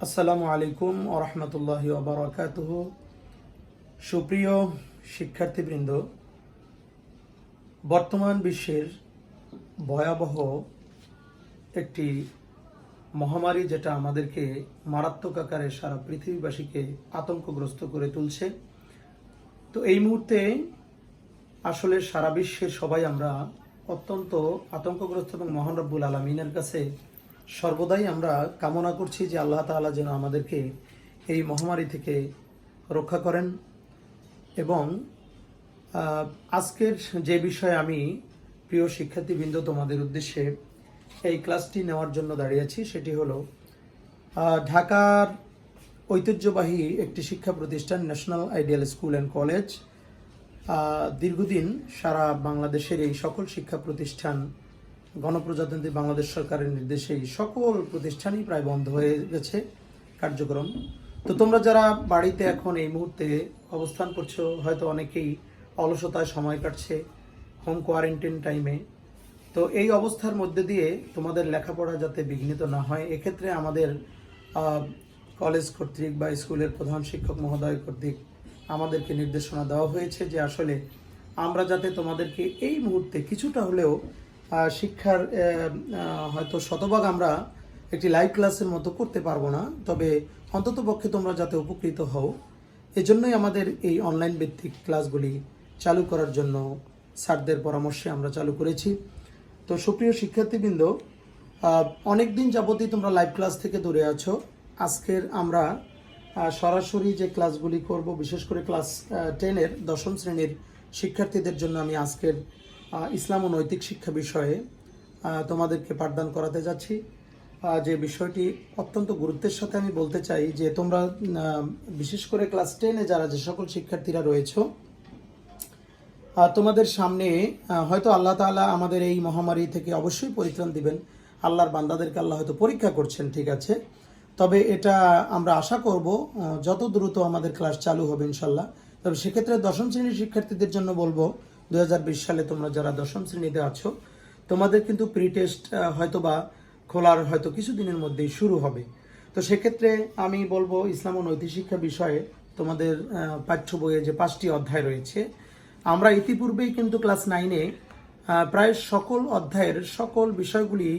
আসসালামু আলাইকুম ওয়া রাহমাতুল্লাহি ওয়া বারাকাতুহু। সুপ্রিয় শিক্ষার্থীবৃন্দ, বর্তমান বিশ্বের ভয়াবহ একটি মহামারী যেটা আমাদেরকে মারাত্মক আকারে সারা পৃথিবীবাসীকে আতঙ্কগ্রস্ত করে তুলছে। তো এই মুহূর্তে আসলে সারা বিশ্বের সবাই আমরা অত্যন্ত আতঙ্কগ্রস্ত এবং মহান রব্বুল আলামিনের কাছে সর্বদাই আমরা কামনা করছি যে আল্লাহ তাআলা যেন আমাদেরকে এই মহামারী থেকে রক্ষা করেন। এবং আজকের যে বিষয়ে আমি প্রিয় শিক্ষার্থীবৃন্দ তোমাদের উদ্দেশ্যে এই ক্লাসটি নেওয়ার জন্য দাঁড়িয়েছি সেটি হলো ঢাকার ঐতিহ্যবাহী একটি শিক্ষা প্রতিষ্ঠান national ideal school and college দীর্ঘদিন সারা বাংলাদেশের এই সকল শিক্ষা প্রতিষ্ঠান গণপ্রজাতন্ত্রী বাংলাদেশ সরকারের নির্দেশে এই সকল প্রতিষ্ঠানই প্রায় বন্ধ হয়ে গেছে কার্যক্রম। তো তোমরা যারা বাড়িতে এখন এই মুহূর্তে অবস্থান করছো, হয়তো অনেকেই অলসতায় সময় কাটছে হোম কোয়ারেন্টাইন টাইমে। তো এই অবস্থার মধ্যে দিয়ে তোমাদের লেখাপড়া যাতে বিঘ্নিত না হয়, এক্ষেত্রে আমাদের কলেজ কর্তৃক বা স্কুলের প্রধান শিক্ষক মহোদয় কর্তৃক আমাদেরকে নির্দেশনা দেওয়া হয়েছে যে আসলে আমরা যাতে তোমাদেরকে এই মুহূর্তে কিছুটা হলেও শিক্ষার হয়তো শতভাগ আমরা একটি লাইভ ক্লাসের মতো করতে পারবো না, তবে অন্তত পক্ষে তোমরা যাতে উপকৃত হও এজন্যই আমাদের এই অনলাইন ভিত্তিক ক্লাসগুলি চালু করার জন্য স্যারদের পরামর্শে আমরা চালু করেছি। তো সুপ্রিয় শিক্ষার্থীবৃন্দ, অনেক দিন যাবতই তোমরা লাইভ ক্লাস থেকে দূরে আছো। আজকের আমরা সরাসরি যে ক্লাসগুলি করব, বিশেষ করে ক্লাস 10-এর 10ম শ্রেণীর শিক্ষার্থীদের জন্য আমি আজকের ইসলাম ও নৈতিক শিক্ষা বিষয়ে তোমাদেরকে পাঠদান করাতে যাচ্ছি। যে বিষয়টি অত্যন্ত গুরুত্বের সাথে আমি বলতে চাই যে তোমরা বিশেষ করে ক্লাস 10-এ যারা যে সকল শিক্ষার্থীরা রয়েছে, তোমাদের সামনে হয়তো আল্লাহ তাআলা আমাদের এই মহামারী থেকে অবশ্যই পরিত্রাণ দিবেন। আল্লাহর বান্দাদেরকে আল্লাহ হয়তো পরীক্ষা করছেন, ঠিক আছে, তবে এটা আমরা আশা করব যত দ্রুত আমাদের ক্লাস চালু হবে ইনশাল্লাহ। তবে সেক্ষেত্রে 10ম শ্রেণীর শিক্ষার্থীদের জন্য বলবো 2020 সালে তোমরা যারা 10ম শ্রেণীতে আছো, তোমাদের কিন্তু প্রি টেস্ট হয়তো বা খোলার হয়তো কিছুদিনের মধ্যেই শুরু হবে। তো সেক্ষেত্রে আমি বলবো ইসলাম ও নৈতিক শিক্ষা বিষয়ে তোমাদের পাঠ্য বইয়ে যে 5টি অধ্যায় রয়েছে, আমরা ইতিপূর্বেই কিন্তু ক্লাস 9-এ প্রায় সকল অধ্যায়ের সকল বিষয়গুলি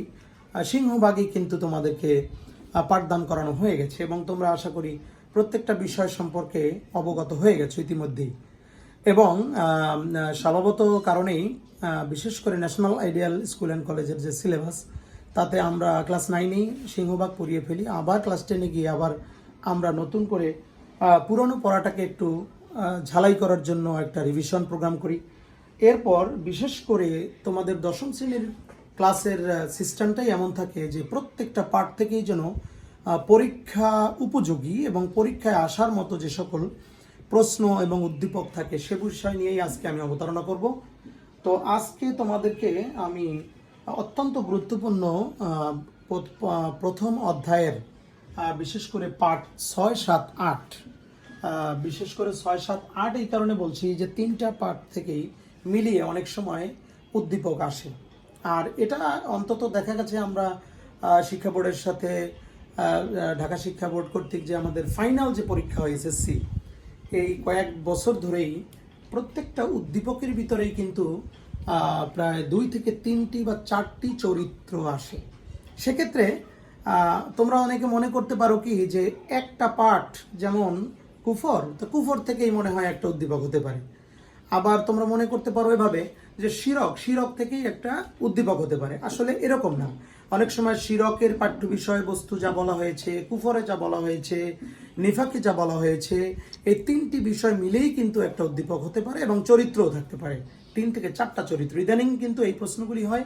সিংহভাগই কিন্তু তোমাদেরকে পাঠদান করানো হয়ে গেছে এবং তোমরা আশা করি প্রত্যেকটা বিষয় সম্পর্কে অবগত হয়ে গেছো ইতিমধ্যেই। এবং স্বভাবত কারণেই বিশেষ করে ন্যাশনাল আইডিয়াল স্কুল অ্যান্ড কলেজের যে সিলেবাস, তাতে আমরা ক্লাস 9-এই সিংহভাগ পড়িয়ে ফেলি, আবার ক্লাস 10-এ গিয়ে আবার আমরা নতুন করে পুরনো পড়াটাকে একটু ঝালাই করার জন্য একটা রিভিশন প্রোগ্রাম করি। এরপর বিশেষ করে তোমাদের 10ম শ্রেণীর ক্লাসের সিস্টেমটাই এমন থাকে যে প্রত্যেকটা পাঠ থেকেই যেন পরীক্ষা উপযোগী এবং পরীক্ষায় আসার মতো যে সকল প্রশ্ন এবং উদ্দীপক থাকে সে বিষয় নিয়েই আজকে আমি অবতারণা করব। তো আজকে তোমাদেরকে আমি অত্যন্ত গুরুত্বপূর্ণ প্রথম অধ্যায়ের বিশেষ করে পাঠ 6, 7, 8, বিশেষ করে 6, 7, 8 এই কারণে বলছি যে 3টা পাঠ থেকেই মিলিয়ে অনেক সময় উদ্দীপক আসে। আর এটা অন্তত দেখা গেছে আমরা শিক্ষা বোর্ডের সাথে ঢাকা শিক্ষা বোর্ড কর্তৃক যে আমাদের ফাইনাল যে পরীক্ষা হয় এসএসসি, এই কয়েক বছর ধরেই প্রত্যেকটা উদ্দীপকের ভিতরেই কিন্তু প্রায় 2 থেকে 3টি বা 4টি চরিত্র আসে। সেক্ষেত্রে তোমরা অনেকে মনে করতে পারো কি যে একটা পাঠ যেমন কুফর, তো কুফর থেকেই মনে হয় একটা উদ্দীপক হতে পারে। আবার তোমরা মনে করতে পারো এভাবে যে শিরক থেকেই একটা উদ্দীপক হতে পারে। আসলে এরকম না। অনেক সময় শিরকের পাঠ্য বিষয়বস্তু যা বলা হয়েছে, কুফরে যা বলা হয়েছে, নিফাকে যা বলা হয়েছে, এই 3টি বিষয় মিলেই কিন্তু একটা উদ্দীপক হতে পারে এবং চরিত্রও থাকতে পারে, 3 থেকে 4টা চরিত্র। ইদানিং কিন্তু এই প্রশ্নগুলি হয়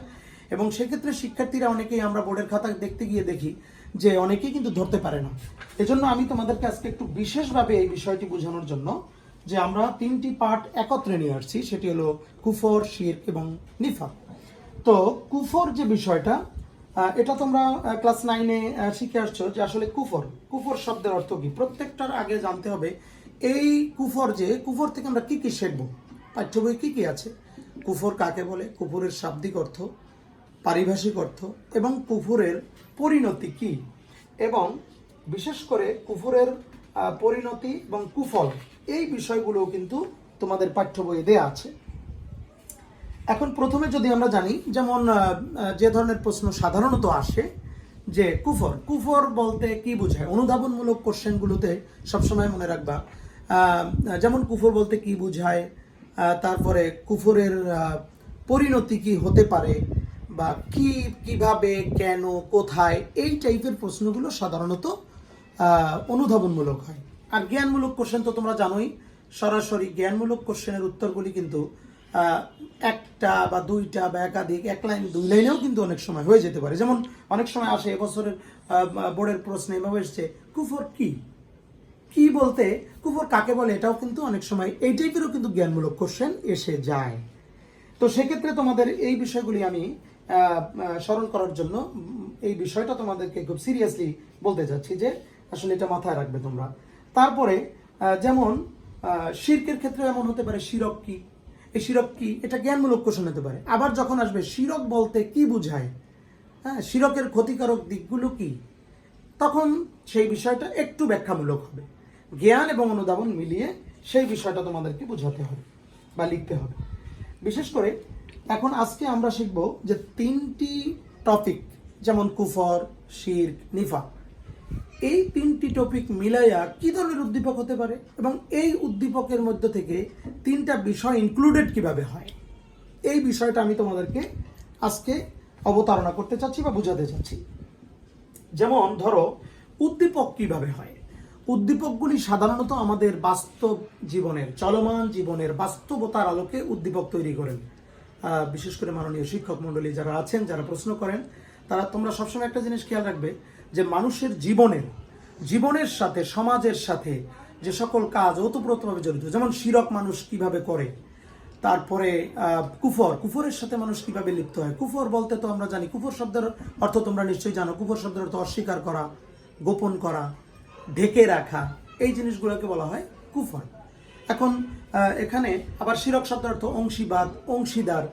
এবং সেক্ষেত্রে শিক্ষার্থীরা অনেকেই আমরা বোর্ডের খাতা দেখতে গিয়ে দেখি যে অনেকেই কিন্তু ধরতে পারে না। এজন্য আমি তোমাদেরকে আজকে একটু বিশেষভাবে এই বিষয়টি বোঝানোর জন্য যে আমরা 3টি পাঠ একত্রে নিয়ে আসছি, সেটি হলো কুফর, শিরক এবং নিফাক। তো কুফর যে বিষয়টা, এটা তোমরা ক্লাস 9-এ শিখে আসছো যে আসলে কুফর শব্দের অর্থ কি। প্রত্যেকটার আগে জানতে হবে এই কুফর থেকে আমরা কি কি শিখবো, পাঠ্য বই কি কি আছে, কুফর কাকে বলে, কুফরের শাব্দিক অর্থ, পারিভাষিক অর্থ এবং কুফরের পরিণতি কি, এবং বিশেষ করে কুফরের পরিণতি এবং কুফল, এই বিষয়গুলো কিন্তু তোমাদের পাঠ্য বইয়ে দেয়া আছে। এখন প্রথমে যদি আমরা জানি, যেমন যে ধরনের প্রশ্ন সাধারণত আসে যে কুফর কুফর বলতে কি বোঝায়, অনুধাবনমূলক কোশ্চেনগুলোতে সবসময় মনে রাখবা, যেমন কুফর বলতে কি বোঝায়, তারপরে কুফরের পরিণতি কি হতে পারে, বা কিভাবে, কেন, কোথায়, এই টাইপের প্রশ্নগুলো সাধারণত অনুধাবনমূলক হয়। আর জ্ঞানমূলক কোশ্চেন তো তোমরা জানোই, সরাসরি জ্ঞানমূলক কোশ্চেনের উত্তরগুলি কিন্তু একটা বা দুইটা বা একাধিক, এক লাইন দুই লাইনেও কিন্তু অনেক সময় হয়ে যেতে পারে। যেমন অনেক সময় আসে, এবছরের বোর্ডের প্রশ্নে এভাবে এসছে কুফর কি, কি বলতে কুফর কাকে বলে, এটাও কিন্তু অনেক সময় এই টাইপেরও কিন্তু জ্ঞানমূলক কোশ্চেন এসে যায়। তো সেক্ষেত্রে তোমাদের এই বিষয়গুলি আমি স্মরণ করার জন্য এই বিষয়টা তোমাদেরকে খুব সিরিয়াসলি বলতে যাচ্ছি যে আসলে এটা মাথায় রাখবে তোমরা। তারপরে যেমন শিরকের ক্ষেত্রে এমন হতে পারে শিরক কি, এই শিরক কি, এটা জ্ঞানমূলক কোশ্চেন হতে পারে। আবার যখন আসবে শিরক বলতে কি বোঝায়, হ্যাঁ, শিরকের ক্ষতিকারক দিকগুলো কি, তখন সেই বিষয়টা একটু ব্যাখ্যামূলক হবে। জ্ঞান এবং অনুধাবন মিলিয়ে সেই বিষয়টা তোমাদেরকে বোঝাতে হবে বা লিখতে হবে। বিশেষ করে এখন আজকে আমরা শিখব যে 3টি টপিক, যেমন কুফর, শিরক, নিফাক, এই 3টি টপিক মিলাইয়া কি ধরনের উদ্দীপক হতে পারে এবং এই উদ্দীপকের মধ্য থেকে 3টা বিষয় ইনক্লুডেড কিভাবে হয়, এই বিষয়টা আমি তোমাদেরকে আজকে অবতারণা করতে চাচ্ছি বা বোঝাতে চাচ্ছি। যেমন ধরো উদ্দীপক কিভাবে হয়। উদ্দীপকগুলি সাধারণত আমাদের বাস্তব জীবনের, চলমান জীবনের বাস্তবতার আলোকে উদ্দীপক তৈরি করেন। বিশেষ করে মাননীয় শিক্ষক মণ্ডলী যারা আছেন, যারা প্রশ্ন করেন, তোমরা সবসময় একটা জিনিস খেয়াল রাখবে যে মানুষের জীবনের সাথে, সমাজের সাথে যে সকল কাজ ওতপ্রোতভাবে জড়িত, যেমন শিরক মানুষ কিভাবে করে, তারপরে কুফরের সাথে মানুষ কিভাবে লিপ্ত হয়। কুফর বলতে তো আমরা জানি, কুফর শব্দের অর্থ তোমরা নিশ্চয়ই জানো। কুফর শব্দের অর্থ অস্বীকার করা, গোপন করা, ঢেকে রাখা, এই জিনিসগুলোকে বলা হয় কুফর। এখন এখানে আবার শিরক শব্দের অর্থ অংশীবাদ, অংশীদার,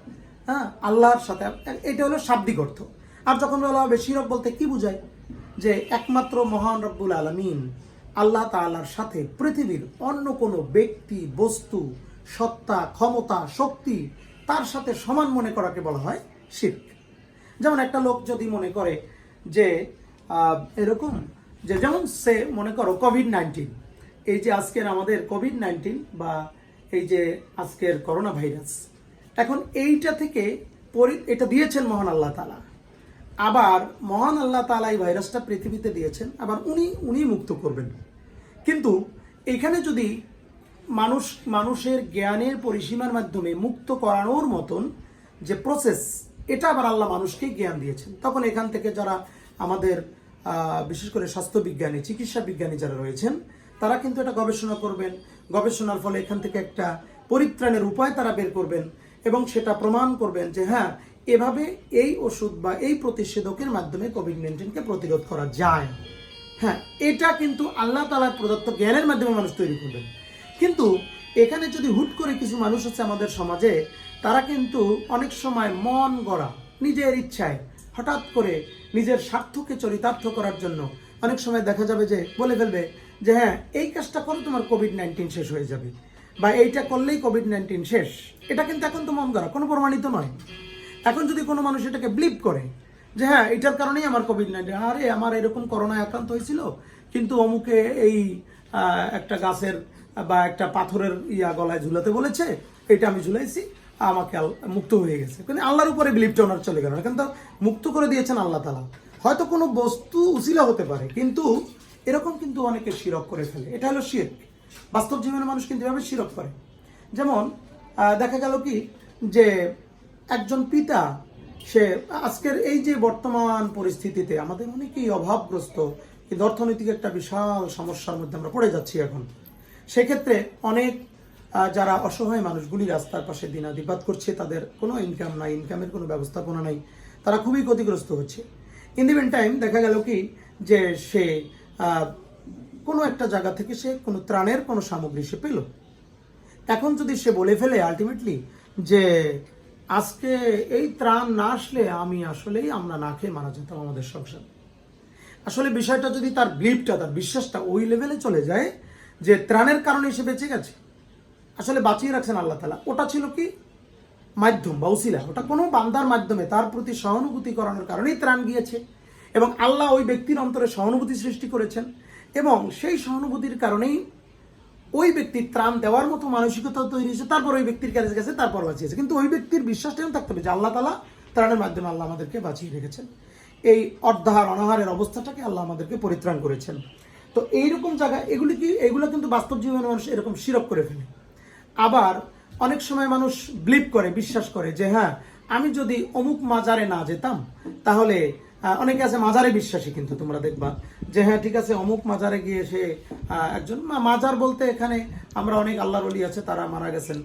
হ্যাঁ, আল্লাহর সাথে, এটা হলো শাব্দিক অর্থ। আর যখন বলা হবে শিরক বলতে কি বোঝায়, যে একমাত্র মহান রব্বুল আলামিন আল্লাহ তাআলার সাথে পৃথিবীর অন্য কোনো ব্যক্তি, বস্তু, সত্তা, ক্ষমতা, শক্তি তার সাথে সমান মনে করাকে বলা হয় শিরক। যেমন একটা লোক যদি মনে করে যে এরকম, যে যেমন সে মনে করো কোভিড-19, এই যে আজকের আমাদের কোভিড-19 বা এই যে আজকের করোনা ভাইরাস, এখন এইটা থেকে এটা দিয়েছেন মহান আল্লাহ তাআলা। আবার মহান আল্লাহ তাআলা এই ভাইরাসটা পৃথিবীতে দিয়েছেন, আবার উনি মুক্ত করবেন। কিন্তু এখানে যদি মানুষের জ্ঞানের পরিসীমার মাধ্যমে মুক্ত করানোর মতন যে প্রসেস, এটা আবার আল্লাহ মানুষকে জ্ঞান দিয়েছেন, তখন এখান থেকে যারা আমাদের বিশেষ করে স্বাস্থ্যবিজ্ঞানী, চিকিৎসা বিজ্ঞানী যারা রয়েছেন, তারা কিন্তু এটা গবেষণা করবেন। গবেষণার ফলে এখান থেকে একটা পরিত্রাণের উপায় তারা বের করবেন এবং সেটা প্রমাণ করবেন যে হ্যাঁ, এভাবে এই ওষুধ বা এই প্রতিষেধকের মাধ্যমে কোভিড-19কে প্রতিরোধ করা যায়। হ্যাঁ, এটা কিন্তু আল্লাহ তাআলার প্রদত্ত জ্ঞানের মাধ্যমে মানুষ তৈরি করবেন। কিন্তু এখানে যদি হুট করে কিছু মানুষ আছে আমাদের সমাজে, তারা কিন্তু অনেক সময় মন গড়া, নিজের ইচ্ছায় হঠাৎ করে নিজের স্বার্থকে চরিতার্থ করার জন্য অনেক সময় দেখা যাবে যে বলে ফেলবে যে হ্যাঁ, এই কাজটা করলে তোমার কোভিড-19 শেষ হয়ে যাবে, বা এইটা করলেই কোভিড-19 শেষ। এটা কিন্তু এখন তো মন গড়া, কোনো প্রমাণিত নয়। এখন যদি কোনো মানুষ এটাকে বিলিভ করে যে হ্যাঁ, এটার কারণেই আমার কোভিড-19, আরে আমার এরকম করোনায় আক্রান্ত হয়েছিল, কিন্তু অমুকে এই একটা গাছের বা একটা পাথরের গলায় ঝুলাতে বলেছে, এটা আমি ঝুলাইছি, আমাকে মুক্ত হয়ে গেছে। কিন্তু আল্লাহর উপরে বিলিভটা ওনার চলে গেল না, কিন্তু মুক্ত করে দিয়েছেন আল্লাহ তাআলা। হয়তো কোনো বস্তু উসিলা হতে পারে, কিন্তু এরকম কিন্তু অনেকে শিরক করে ফেলে। এটা হলো শিরক। বাস্তব জীবনে মানুষ কিন্তু এভাবে শিরক করে। যেমন দেখা গেল কি যে একজন পিতা, সে আজকের এই যে বর্তমান পরিস্থিতিতে আমাদের অনেকেই অভাবগ্রস্ত, কিন্তু অর্থনৈতিক একটা বিশাল সমস্যার মধ্যে আমরা পড়ে যাচ্ছি এখন। সেক্ষেত্রে অনেক যারা অসহায় মানুষগুলি রাস্তার পাশে দিনাতিপাত করছে, তাদের কোনো ইনকাম নাই, ইনকামের কোনো ব্যবস্থাপনা নাই, তারা খুবই ক্ষতিগ্রস্ত হচ্ছে। ইন দি মিন টাইম দেখা গেল কি যে সে কোনো একটা জায়গা থেকে সে কোনো ত্রাণের কোনো সামগ্রী সে পেল। এখন যদি সে বলে ফেলে আলটিমেটলি যে আজকে এই ত্রাণ না আসলে আমরা না খেয়ে মারা যেতাম আমাদের সংসার, আসলে বিষয়টা যদি তার বিলিভটা, তার বিশ্বাসটা ওই লেভেলে চলে যায় যে ত্রাণের কারণে সে বেঁচে গেছে, আসলে বাঁচিয়ে রাখছেন আল্লাহ তাআলা, ওটা ছিল কি মাধ্যম বা উসিলা, ওটা কোনো বান্দার মাধ্যমে তার প্রতি সহানুভূতি করানোর কারণেই ত্রাণ গিয়েছে, এবং আল্লাহ ওই ব্যক্তির অন্তরে সহানুভূতি সৃষ্টি করেছেন, এবং সেই সহানুভূতির কারণেই ওই ব্যক্তির ত্রাণ দেওয়ার মতো মানসিকতা তৈরি হয়েছে, তারপর ওই ব্যক্তির কাছে গেছে, তারপর বাঁচিয়েছে। কিন্তু ওই ব্যক্তির বিশ্বাসটা থাকতে হবে যে আল্লাহ তাআলা ত্রাণের মাধ্যমে আল্লাহ আমাদেরকে বাঁচিয়ে রেখেছেন, এই অর্ধাহার অনাহারের অবস্থাটাকে আল্লাহ আমাদেরকে পরিত্রাণ করেছেন। তো এইরকম জায়গা এগুলো কিন্তু বাস্তব জীবনে মানুষ এরকম শিরক করে ফেলে। আবার অনেক সময় মানুষ বিলিভ করে, বিশ্বাস করে যে হ্যাঁ, আমি যদি অমুক মাজারে না যেতাম তাহলে, অনেকে আছে মাজারে বিশ্বাসী, কিন্তু তোমরা দেখবা যে হ্যাঁ ঠিক আছে, অমুক মাজারে গিয়ে সে একজন মাজার বলতে এখানে আমরা অনেক আল্লাহর ওলি আছে, তারা মারা গেছেন,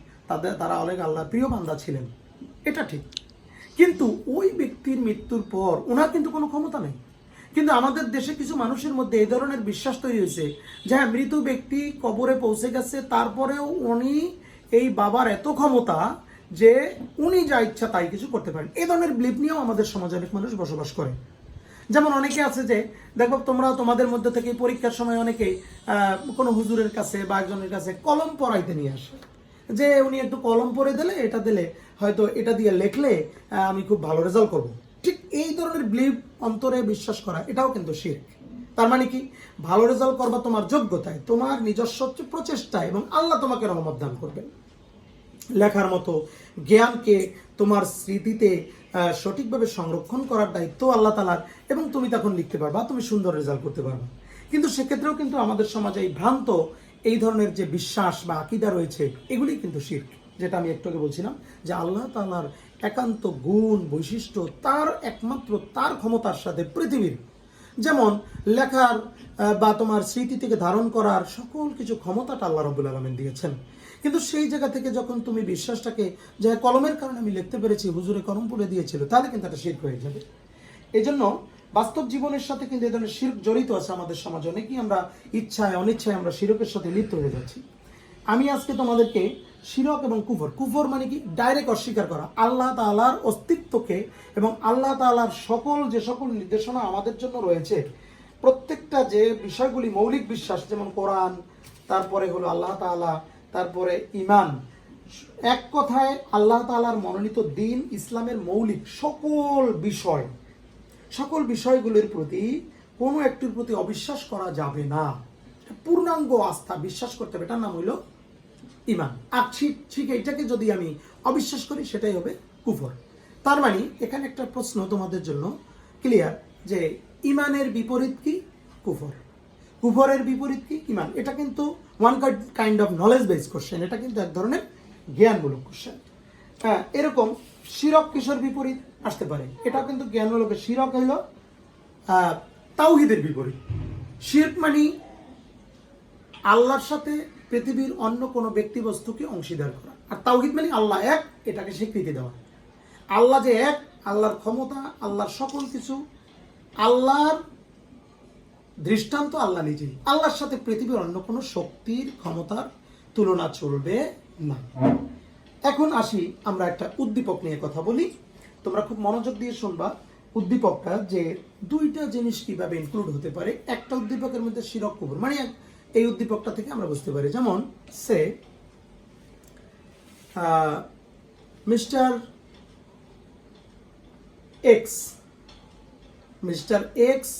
তারা অনেক আল্লাহর প্রিয় বান্দা ছিলেন, এটা ঠিক। কিন্তু ওই ব্যক্তির মৃত্যুর পর ওনার কিন্তু কোনো ক্ষমতা নেই। কিন্তু আমাদের দেশে কিছু মানুষের মধ্যে এই ধরনের বিশ্বাস তৈরি হয়েছে যে হ্যাঁ, মৃত ব্যক্তি কবরে পৌঁছে গেছে, তারপরেও উনি, এই বাবার এত ক্ষমতা যে উনি যা ইচ্ছা তাই কিছু করতে পারেন। এই ধরনের বিলিভ নিয়েও আমাদের সমাজে অনেক মানুষ বসবাস করে। যেমন অনেকে আছে যে দেখো, তোমরা তোমাদের মধ্যে থেকে পরীক্ষার সময় অনেকে কোনো হুজুরের কাছে বা একজনের কাছে কলম পড়াইতে নিয়ে আসে, যে উনি একটু কলম পড়ে দিলে, এটা দিলে হয়তো এটা দিয়ে লেখলে আমি খুব ভালো রেজাল্ট করব। ঠিক এই ধরনের বিলিভ, অন্তরে বিশ্বাস করা, এটাও কিন্তু শিরক। তার মানে কি, ভালো রেজাল্ট করবা তোমার যোগ্যতায়, তোমার নিজস্ব প্রচেষ্টায়, এবং আল্লাহ তোমাকে রহমত দান করবেন। লেখার মতো জ্ঞানকে তোমার স্মৃতিতে সঠিকভাবে সংরক্ষণ করার দায়িত্ব আল্লাহ তাআলার, এবং তুমি তখন লিখতে পারবা, তুমি সুন্দর রেজাল্ট করতে পারবা। কিন্তু সেক্ষেত্রেও কিন্তু আমাদের সমাজে এই ভ্রান্ত এই ধরনের যে বিশ্বাস বা আকীদা রয়েছে, এগুলি কিন্তু শিরক। যেটা আমি একটু আগে বলছিলাম যে আল্লাহ তাআলার একান্ত গুণ বৈশিষ্ট্য, তার একমাত্র তার ক্ষমতার সাথে পৃথিবীর, যেমন লেখার বা তোমার স্মৃতি থেকে ধারণ করার সকল কিছু ক্ষমতাটা আল্লাহ রাব্বুল আলামিন দিয়েছেন। কিন্তু সেই জায়গা থেকে যখন তুমি বিশ্বাসটাকে, যে কলমের কারণে আমি লিখতে পেরেছি, হুজুরে কলম পড়ে দিয়েছিল, তাহলে কিন্তু এটা শিরক হয়ে যাবে। এই জন্য বাস্তব জীবনের সাথে কিন্তু এই ধরনের শিরক জড়িত আছে আমাদের সমাজে। অনেকেই আমরা ইচ্ছায় অনিচ্ছায় আমরা শিরকের সাথে লিপ্ত হয়ে যাচ্ছি। আমি আজকে তোমাদেরকে শিরক এবং কুফর, কুফর মানে কি, ডাইরেক্ট অস্বীকার করা আল্লাহ তাআলার অস্তিত্বকে, এবং আল্লাহ তাআলার যে সকল নির্দেশনা আমাদের জন্য রয়েছে, প্রত্যেকটা যে বিষয়গুলি মৌলিক বিশ্বাস, যেমন কোরআন, তারপরে হলো আল্লাহ তাআলা, তারপরে ঈমান, এক কথায় আল্লাহ তাআলার মনোনীত দ্বীন ইসলামের মৌলিক সকল বিষয়গুলির প্রতি কোনো একটির প্রতি অবিশ্বাস করা যাবে না। পূর্ণাঙ্গ আস্থা বিশ্বাস করতে হবে, এটার নাম হইল ঈমান। আর ঠিক এটাকে যদি আমি অবিশ্বাস করি, সেটাই হবে কুফর। তার মানে এখানে একটা প্রশ্ন তোমাদের জন্য ক্লিয়ার, যে ঈমানের বিপরীত কি? কুফর। কুফরের বিপরীত কি? ঈমান। এটা কিন্তু one kind of knowledge base question, এটা কিন্তু এক ধরনের জ্ঞানমূলক কোশ্চেন। হ্যাঁ, এরকম শিরক কিসের বিপরীত আসতে পারে, এটা কিন্তু জ্ঞানমূলক। শিরক হইল তাওহীদের বিপরীত। শিরক মানে আল্লাহর সাথে পৃথিবীর অন্য কোনো ব্যক্তি বস্তুকে অংশীদার করা, আর তাওহীদ মানে আল্লাহ এক, এটাকে স্বীকৃতি দেওয়া। আল্লাহ যে এক, আল্লাহর ক্ষমতা, আল্লাহর সকল কিছু, আল্লাহর দৃষ্টান্ত আল্লাহ নিজেই। আল্লাহর সাথে পৃথিবীর অন্য কোনো শক্তির ক্ষমতার তুলনা চলবে না। এখন আসি, আমরা একটা উদ্দীপক নিয়ে কথা বলি, তোমরা খুব মনোযোগ দিয়ে শুনবা। উদ্দীপকটা যে দুইটা জিনিস কিভাবে ইনক্লুড হতে পারে একটা উদ্দীপকের মধ্যে, শিরক কুফর, মানে এই উদ্দীপকটা থেকে আমরা বুঝতে পারি। যেমন সে মিস্টার এক্স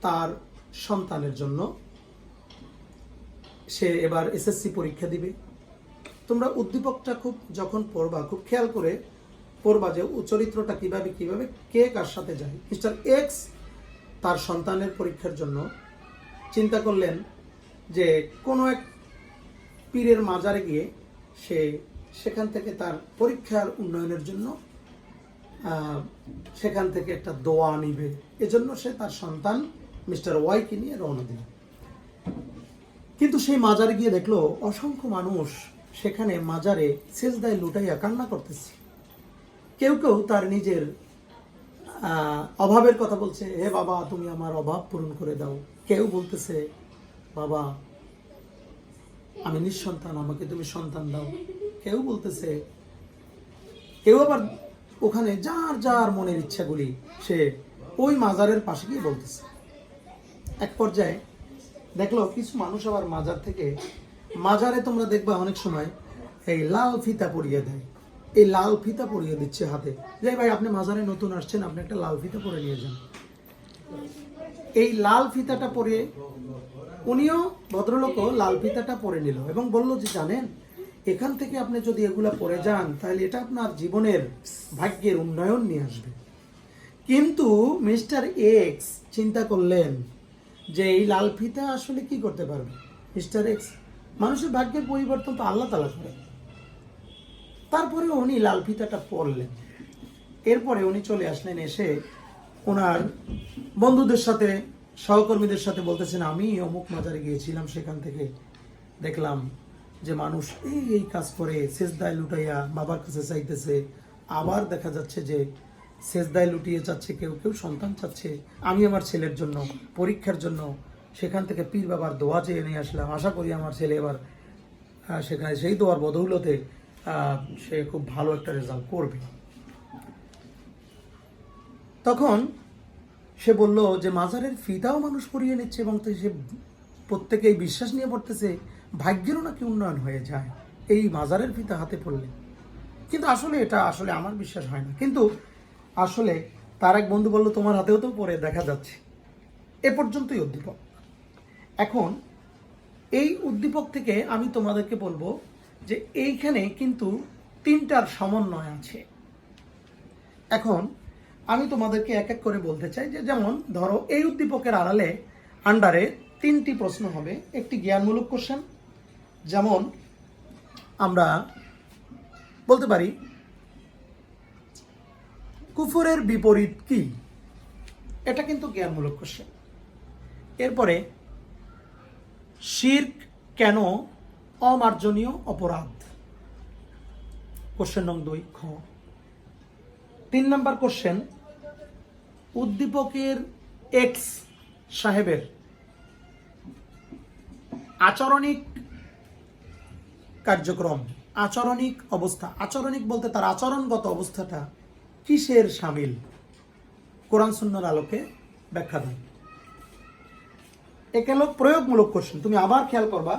তার সন্তানের জন্য সে এবার এসএসসি পরীক্ষা দিবে। তোমরা উদ্দীপকটা খুব যখন পড়বা, খুব খেয়াল করে পড়বা যে চরিত্রটা কিভাবে কে কার সাথে যায়। মিস্টার এক্স তার সন্তানের পরীক্ষার জন্য চিন্তা করলেন যে কোনো এক পীরের মাজারে গিয়ে সেখান থেকে তার পরীক্ষার উন্নয়নের জন্য সেখান থেকে একটা দোয়া নিবে। এজন্য সে তার সন্তান মিস্টার ওয়াইকে নিয়ে রওনা দিল। কিন্তু সেই মাজারে গিয়ে দেখলো অসংখ্য মানুষ সেখানে মাজারে সেজদায় লুটাইয়া কান্না করতেছে। কেউ কেউ তার নিজের অভাবের কথা বলছে, হে বাবা তুমি আমার অভাব পূরণ করে দাও। কেউ বলতেছে, বাবা আমি নিঃসন্তান, আমাকে তুমি সন্তান দাও। কেউ বলতেছে, কেউ আবার ওখানে যার যার মনের ইচ্ছাগুলি সে ওই মাজারের পাশে গিয়ে বলতেছে। এক পর্যায়ে দেখলো কিছু মানুষ আবার মাজার থেকে, মাজারে তোমরা দেখবা অনেক সময় এই লাল ফিতা পরিয়ে দেয়, এই লাল ফিতা পরিয়ে দিচ্ছে হাতে, যে ভাই আপনি মাজারে নতুন আসছেন, আপনি একটা লাল ফিতা পরে নিয়ে যান। এই লাল ফিতাটা পরে উনিও, ভদ্রলোকও লাল ফিতাটা পরে নিল এবং বলল যে জানেন, এখান থেকে আপনি যদি এগুলা পরে যান তাহলে এটা আপনার জীবনের ভাগ্যের উন্নয়ন নিয়ে আসবে। কিন্তু মিস্টার এক্স চিন্তা করলেন যে এই লাল ফিতা আসলে কি করতে পারবে। মিস্টার এক্স, মানুষের ভাগ্যের পরিবর্তন তো আল্লাহ তাআলা করে। তারপরে উনি লাল ফিতাটা পরলেন। এরপরে উনি চলে আসলেন, এসে ওনার বন্ধুদের সাথে, সহকর্মীদের সাথে বলতেছেন, আমি অমুক মাজারে গিয়েছিলাম, সেখান থেকে দেখলাম যে মানুষ এই এই কাজ করে, সেজদায় লুটাইয়া বাবার কাছে চাইতেছে, আবার দেখা যাচ্ছে যে সেজদায় লুটিয়ে চাচ্ছে, কেউ কেউ সন্তান চাচ্ছে। আমি আমার ছেলের জন্য, পরীক্ষার জন্য সেখান থেকে পীর বাবার দোয়া চেয়ে নিয়ে আসলাম, আশা করি আমার ছেলে এবার সেখানে সেই দোয়ার বদৌলতে সে খুব ভালো একটা রেজাল্ট করবে। তখন সে বলল যে মাজারের ফিতাও মানুষ পরিয়ে নিচ্ছে এবং সে প্রত্যেকেই বিশ্বাস নিয়ে পড়তেছে ভাগ্যেরও নাকি উন্নয়ন হয়ে যায় এই মাজারের ফিতা হাতে পড়লে। কিন্তু আসলে এটা আসলে আমার বিশ্বাস হয় না। কিন্তু আসলে তার এক বন্ধু বলল, তোমার হাতেও তো পরে দেখা যাচ্ছে। এ পর্যন্তই উদ্দীপক। এখন এই উদ্দীপক থেকে আমি তোমাদেরকে বলবো যে এইখানে কিন্তু তিনটার সমন্বয় আছে। এখন আমি তোমাদেরকে এক এক করে বলতে চাই যে, যেমন ধরো এই উদ্দীপকের আন্ডারে তিনটি প্রশ্ন হবে। একটি জ্ঞানমূলক কোশ্চেন, যেমন আমরা বলতে পারি কুফরের বিপরীত কি, এটা কিন্তু জ্ঞানমূলক কোশ্চেন। এরপরে শিরক কেন অমার্জনীয় অপরাধ, কোশ্চেন নং 2 খ। 3 নম্বর কোশ্চেন, উদ্দীপকের এক্স সাহেবের আচরণিক কার্যক্রম, আচরণিক অবস্থা, আচরণিক বলতে তার আচরণগত অবস্থাটা কিসের শামিল, কোরআন সুন্নাহর আলোকে ব্যাখ্যা দেন। একে হলো প্রয়োগমূলক কোশ্চেন। তুমি আবার খেয়াল করবা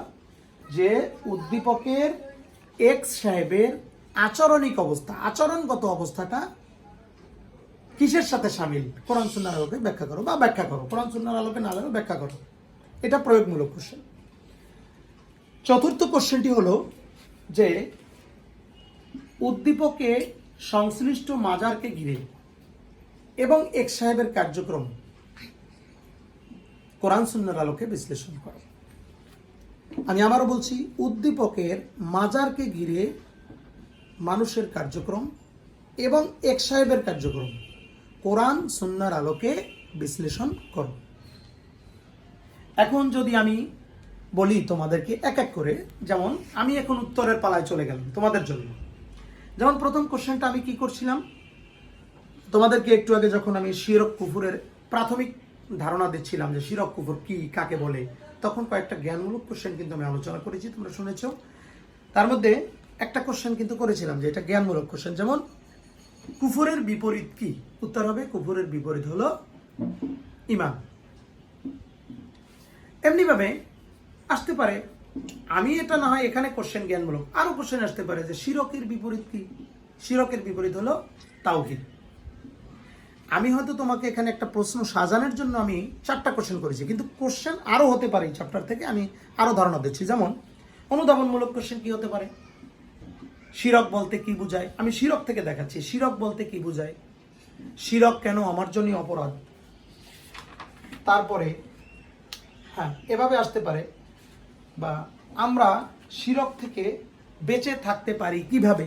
যে উদ্দীপকের এক্স সাহেবের আচরণিক অবস্থা, আচরণগত অবস্থাটা কিসের সাথে শামিল, কোরআন সুন্নাহর আলোকে ব্যাখ্যা করো, বা ব্যাখ্যা করো, কোরআন সুন্নাহর আলোকে না হলেও ব্যাখ্যা করো। এটা প্রয়োগমূলক কোশ্চেন। চতুর্থ কোশ্চেনটি হলো যে উদ্দীপকে সংশ্লিষ্ট মাজারকে ঘিরে এবং এক্স সাহেবের কার্যক্রম কোরআন সুন্নাহর আলোকে বিশ্লেষণ করো। আমি আবারও বলছি, উদ্দীপকের মাজারকে ঘিরে মানুষের কার্যক্রম এবং এক্স সাহেবের কার্যক্রম কোরআন সুন্নাহর আলোকে বিশ্লেষণ করো। এখন যদি আমি বলি তোমাদেরকে এক এক করে, যেমন আমি এখন উত্তরের পালায় চলে গেলাম তোমাদের জন্য। যেমন প্রথম কোশ্চেনটা আমি কি করছিলাম, তোমাদেরকে একটু আগে যখন আমি শিরক কুফুরের প্রাথমিক ধারণা দিচ্ছিলাম যে শিরক কুফুর কি, কাকে বলে, তখন কয়েকটা জ্ঞানমূলক কোশ্চেন কিন্তু আমি আলোচনা করেছি, তোমরা শুনেছ। তার মধ্যে একটা কোশ্চেন কিন্তু করেছিলাম যে এটা জ্ঞানমূলক কোশ্চেন, যেমন কুফুরের বিপরীত কি, উত্তর হবে কুফুরের বিপরীত হলো ঈমান। এমনি ভাবে আসতে পারে, আমি এটা না হয় এখানে কোশ্চেন জ্ঞানমূলক, আরো কোশ্চেন আসতে পারে যে শিরকের বিপরীত কি, শিরকের বিপরীত হলো তাওহীদ। আমি হয়তো তোমাকে এখানে একটা প্রশ্ন সাজানোর জন্য আমি 4টা কোশ্চেন করেছি, কিন্তু কোশ্চেন আরো হতে পারে এই চ্যাপ্টার থেকে, আমি আরো ধারণা দিচ্ছি। যেমন অনুধাবনমূলক কোশ্চেন কি হতে পারে, শিরক বলতে কি বোঝায়, আমি শিরক থেকে দেখাচ্ছি শিরক বলতে কি বোঝায়, শিরক কেন অমার্জনীয় অপরাধ। তারপরে হ্যাঁ এভাবে আসতে পারে, বা আমরা শিরক থেকে বেঁচে থাকতে পারি কিভাবে,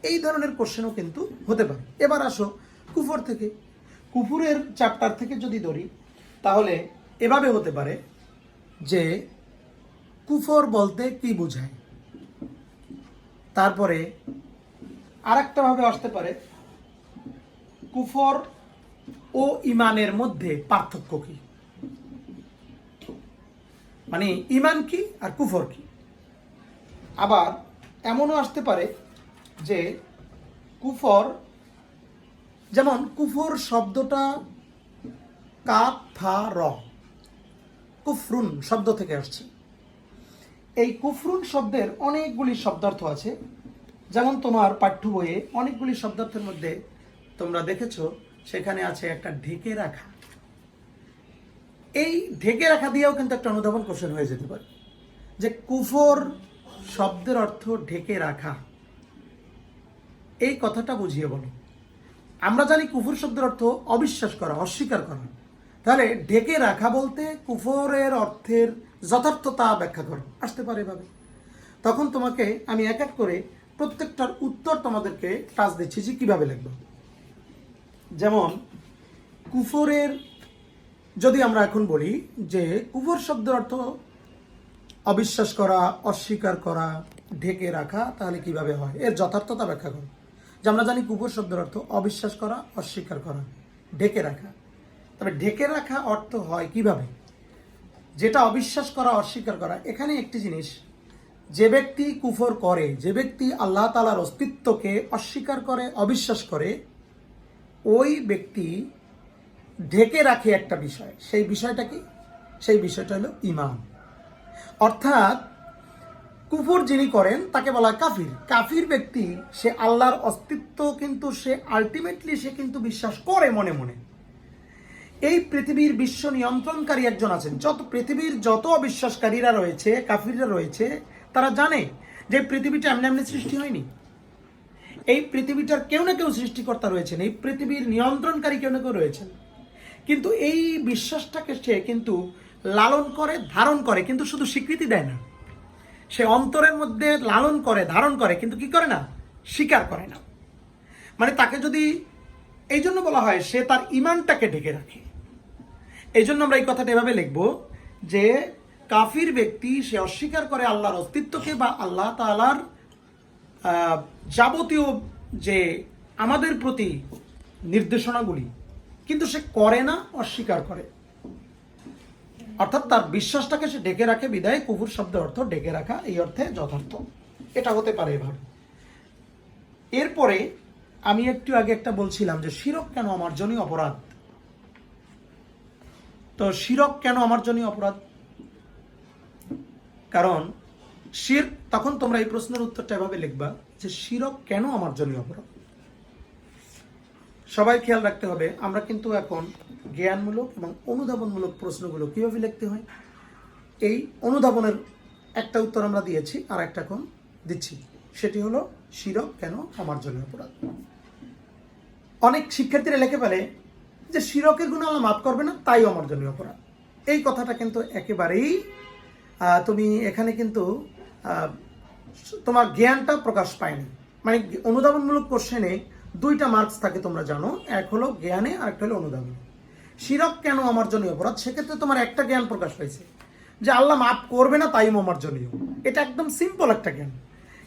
এই ধরনের কোশ্চেনও কিন্তু হতে পারে। এবার আসো কুফর থেকে, কুফুরের চ্যাপ্টার থেকে যদি ধরি তাহলে এভাবে হতে পারে যে কুফর বলতে কি বোঝায়। তারপরে আরেকটা ভাবে আসতে পারে কুফর ও ঈমানের মধ্যে পার্থক্য কি, মানে ঈমান কি আর কুফর কি। আবার এমনও আসতে পারে যে কুফর, যেমন কুফর শব্দটা কাফ ফা র, কুফরুন শব্দ থেকে আসছে। এই কুফরুন শব্দের অনেকগুলি শব্দার্থ আছে। যেমন তোমার পাঠ্য বইয়ে অনেকগুলি শব্দার্থের মধ্যে তোমরা দেখেছো সেখানে আছে একটা ঢেকে রাখা। এই ঢেকে রাখা দিয়েও কিন্তু একটা অনুধাবন কোশ্চেন হয়ে যেতে পারে যে কুফর শব্দের অর্থ ঢেকে রাখা। এই কথাটা বুঝিয়ে বলো। আমরা জানি কুফর শব্দের অর্থ অবিশ্বাস করা, অস্বীকার করা। তাহলে ঢেকে রাখা বলতে কুফরের অর্থের যথার্থতা ব্যাখ্যা করো, আসতে পারে এভাবে। তখন তোমাকে আমি এক এক করে প্রত্যেকটার উত্তর তোমাদেরকে টাচ দিচ্ছি যে কিভাবে লিখব। যেমন কুফরের যদি আমরা এখন বলি যে কুফর শব্দের অর্থ অবিশ্বাস করা, অস্বীকার করা, ঢেকে রাখা, তাহলে কিভাবে হয় এর যথার্থতা ব্যাখ্যা করো। যে আমরা জানি কুফর শব্দের অর্থ অবিশ্বাস করা, অস্বীকার করা, ঢেকে রাখা। তবে ঢেকে রাখা অর্থ হয় কিভাবে? যেটা অবিশ্বাস করা, অস্বীকার করা, এখানে একটি জিনিস, যে ব্যক্তি কুফর করে, যে ব্যক্তি আল্লাহ তাআলার অস্তিত্বকে অস্বীকার করে, অবিশ্বাস করে, ওই ব্যক্তি ঢেকে রাখে একটা বিষয়। সেই বিষয়টা কি? সেই বিষয়টা হলো ঈমান। অর্থাৎ কুফর যিনি করেন তাকে বলা হয় কাফির। কাফির ব্যক্তি সে আল্লাহর অস্তিত্ব কিন্তু সে আলটিমেটলি সে কিন্তু বিশ্বাস করে মনে মনে। এই পৃথিবীর বিশ্ব নিয়ন্ত্রণকারী একজন আছেন। পৃথিবীর যত অবিশ্বাসকারীরা রয়েছে, কাফিররা রয়েছে, তারা জানে যে পৃথিবীটা এমনি এমনি সৃষ্টি হয়নি। এই পৃথিবীটার কেউ না কেউ সৃষ্টিকর্তা রয়েছেন, এই পৃথিবীর নিয়ন্ত্রণকারী কেউ না কেউ রয়েছেন। কিন্তু এই বিশ্বাসটাকে সে কিন্তু লালন করে, ধারণ করে, কিন্তু শুধু স্বীকৃতি দেয় না। সে অন্তরের মধ্যে লালন করে, ধারণ করে, কিন্তু কি করে না? স্বীকার করে না। মানে তাকে যদি, এই জন্য বলা হয় সে তার ঈমানটাকে ঢেকে রাখে। এই জন্য আমরা এই কথাটা এভাবে লিখব যে কাফির ব্যক্তি সে অস্বীকার করে আল্লাহর অস্তিত্বকে বা আল্লাহ তাআলার যাবতীয় যে আমাদের প্রতি নির্দেশনাগুলি, কিন্তু সে করে না, অস্বীকার করে। অর্থাৎ তার বিশ্বাসটাকে সে ঢেকে রাখে, বিদায় কুফর শব্দের অর্থ ঢেকে রাখা, এই অর্থে যথার্থ। এটা হতে পারে এভাবে। এরপরে আমি একটু আগে একটা বলছিলাম যে শিরক কেন আমার জন্য অপরাধ। তো শিরক কেন আমার জন্য অপরাধ? কারণ শিরক, তখন তোমরা এই প্রশ্নের উত্তরটা এভাবে লিখবা যে শিরক কেন আমার জন্য অপরাধ। সবাই খেয়াল রাখতে হবে, আমরা কিন্তু এখন জ্ঞানমূলক এবং অনুধাবনমূলক প্রশ্নগুলো কিভাবে লিখতে হয়, এই অনুধাবনের একটা উত্তর আমরা দিয়েছি, আর একটা এখন দিচ্ছি। সেটি হলো শিরক কেন আমার জন্য অপরাধ। অনেক শিক্ষার্থীরা লিখে ফেলে যে শিরকের গুনাহ আল্লাহ মাফ করবে না, তাই আমার জন্য অপরাধ। এই কথাটা কিন্তু একেবারেই তুমি এখানে কিন্তু তোমার জ্ঞানটা প্রকাশ পায়নি। মানে অনুধাবনমূলক কোশ্চেনে দুইটা মার্কস থাকে তোমরা জানো, এক হলো জ্ঞানে আর একটা হলো অনুধাবন। শিরক কেন আমার জন্য অপরাধ, সেক্ষেত্রে তোমার একটা জ্ঞান প্রকাশ পাইছে যে আল্লাহ মাফ করবে না, তাই আমার জন্য। এটা একদম সিম্পল একটা জ্ঞান।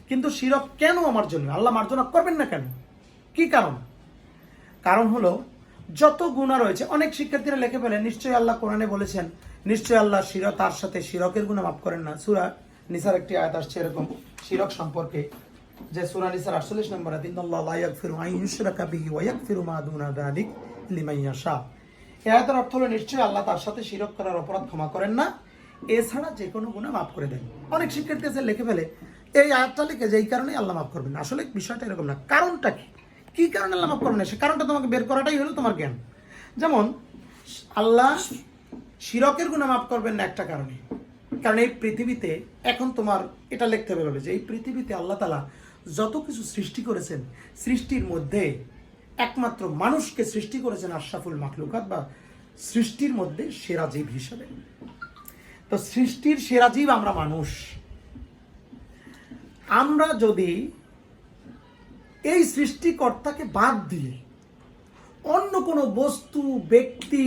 কিন্তু শিরক কেন আমার জন্য, আল্লাহ মার্জনা করবেন না কেন, কি কারণ? কারণ হলো যত গুনাহ রয়েছে, অনেক শিক্ষার্থীরা লিখে ফেলে নিশ্চয়ই আল্লাহ কোরআনে বলেছেন, নিশ্চয়ই আল্লাহ শিরক তার সাথে শিরকের গুনাহ মাফ করেন না। সূরা নিসার একটি আয়াত আসছে এরকম শিরক সম্পর্কে, যে সূরা নিসার 48 নম্বর আয়াত, ইন্নাল্লাহা লা ইয়াগফিরু আন ইউশরাকা বিহি ওয়া ইয়াগফিরু মা দুনা যালিক লিমান ইয়াশা। এই আয়াতের অর্থ হলো নিশ্চয়ই আল্লাহ তার সাথে শিরক করার অপরাধ ক্ষমা করেন না, এছাড়া যে কোনো গুনাহ মাফ করে দেন। অনেক শিক্ষার্থী আছে লিখে ফেলে এই আয়াতটা লিখে যে এই কারণে আল্লাহ মাফ করবেন না। আসলে বিষয়টা এরকম না। কারণটা কি, কি কারণে আল্লাহ মাফ করবেন না, সে কারণটা তোমাকে বের করাটাই হলো তোমার জ্ঞান। যেমন আল্লাহ শিরকের গুনাহ মাফ করবেন না একটা কারণে, কারণ এই পৃথিবীতে এখন তোমার এটা লিখতে হবে যে এই পৃথিবীতে আল্লাহ তাআলা যত কিছু সৃষ্টি করেছেন, সৃষ্টির মধ্যে একমাত্র মানুষকে সৃষ্টি করেছেন আশরাফুল মাখলুকাত, বা সৃষ্টির মধ্যে সেরা জীব হিসেবে। তো সৃষ্টির সেরা জীব আমরা মানুষ। আমরা যদি এই সৃষ্টিকর্তাকে বাদ দিয়ে অন্য কোনো বস্তু, ব্যক্তি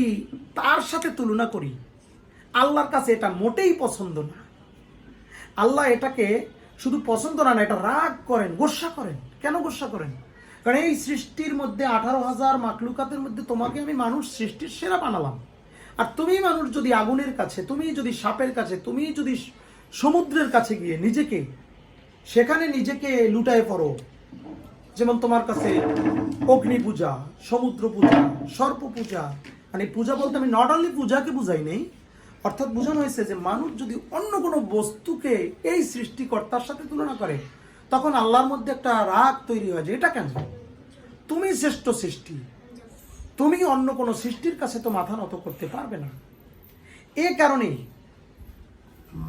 তার সাথে তুলনা করি, আল্লাহর কাছে এটা মোটেই পছন্দ না। আল্লাহ এটাকে শুধু পছন্দ না, এটা রাগ করেন, গোস্বা করেন। কেন গোস্বা করেন? কারণ এই সৃষ্টির মধ্যে 18,000 মাখলুকাতের মধ্যে তোমাকে আমি মানুষ সৃষ্টির সেরা বানালাম, আর তুমি মানুষ যদি আগুনের কাছে, তুমি যদি সাপের কাছে, তুমি যদি সমুদ্রের কাছে গিয়ে নিজেকে সেখানে নিজেকে লুটায় পড়ো, যেমন তোমার কাছে অগ্নি পূজা, সমুদ্র পূজা, সর্প পূজা, মানে পূজা বলতে আমি নট অনলি পূজাকে বুঝাই নেই, অর্থাৎ বোঝানো হয়েছে যে মানুষ যদি অন্য কোনো বস্তুকে এই সৃষ্টিকর্তার সাথে তুলনা করে, তখন আল্লাহর মধ্যে একটা রাগ তৈরি হয় যে এটা কেন, তুমি শ্রেষ্ঠ সৃষ্টি, তুমি অন্য কোনো সৃষ্টির কাছে তো মাথা নত করতে পারবে না। এ কারণেই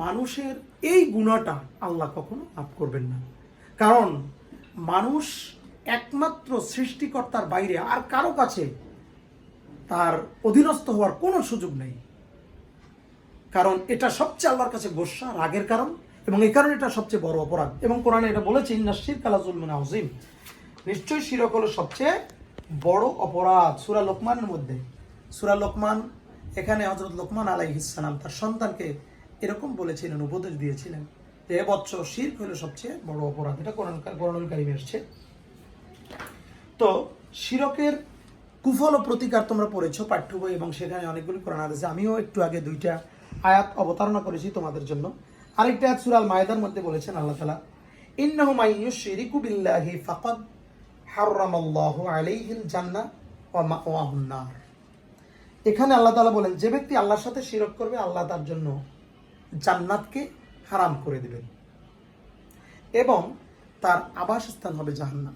মানুষের এই গুণাটা আল্লাহ কখনো মাফ করবেন না। কারণ মানুষ একমাত্র সৃষ্টিকর্তার বাইরে আর কারো কাছে তার অধীনস্থ হওয়ার কোনো সুযোগ নেই। কারণ এটা সবচেয়ে আল্লাহর কাছে গোস্বা, রাগের কারণ, এবং এই কারণে এটা সবচেয়ে বড় অপরাধ। এবং কোরআনে এটা বলেছে, ইন্না শিরকা লাযুলমুন আযীম, নিশ্চয়ই শিরক হলো সবচেয়ে বড় অপরাধ। সূরা লোকমানের মধ্যে, সূরা লোকমান, এখানে হযরত লোকমান আলাইহিস সালাম তার সন্তানকে এরকম বলেছিলেন, উপদেশ দিয়েছিলেন যে হে বৎস, শিরক হলো সবচেয়ে বড় অপরাধ। এটা কোরআনুল কারীমে এসেছে। তো শিরকের কুফল ও প্রতিকার তোমরা পড়েছো পাঠ্য বই, এবং সেখানে অনেকগুলি কোরআন আছে। আমিও একটু আগে 2টা আয়াত অবতারণা করেছি তোমাদের জন্য। আরেকটা আয়াত সূরা আল মায়েদার মধ্যে বলেছেন আল্লাহ তাআলা, ইন্নাহু মান ইউশরিকু বিল্লাহি ফাকাদ হারামাল্লাহু আলাইহিল জান্নাহ ওয়া মাওয়াহুন নার। এখানে আল্লাহ তাআলা বলেন, যে ব্যক্তি আল্লাহর সাথে শিরক করবে, আল্লাহ তার জন্য জান্নাতকে হারাম করে দিবেন এবং তার আবাসস্থান হবে জাহান্নাম।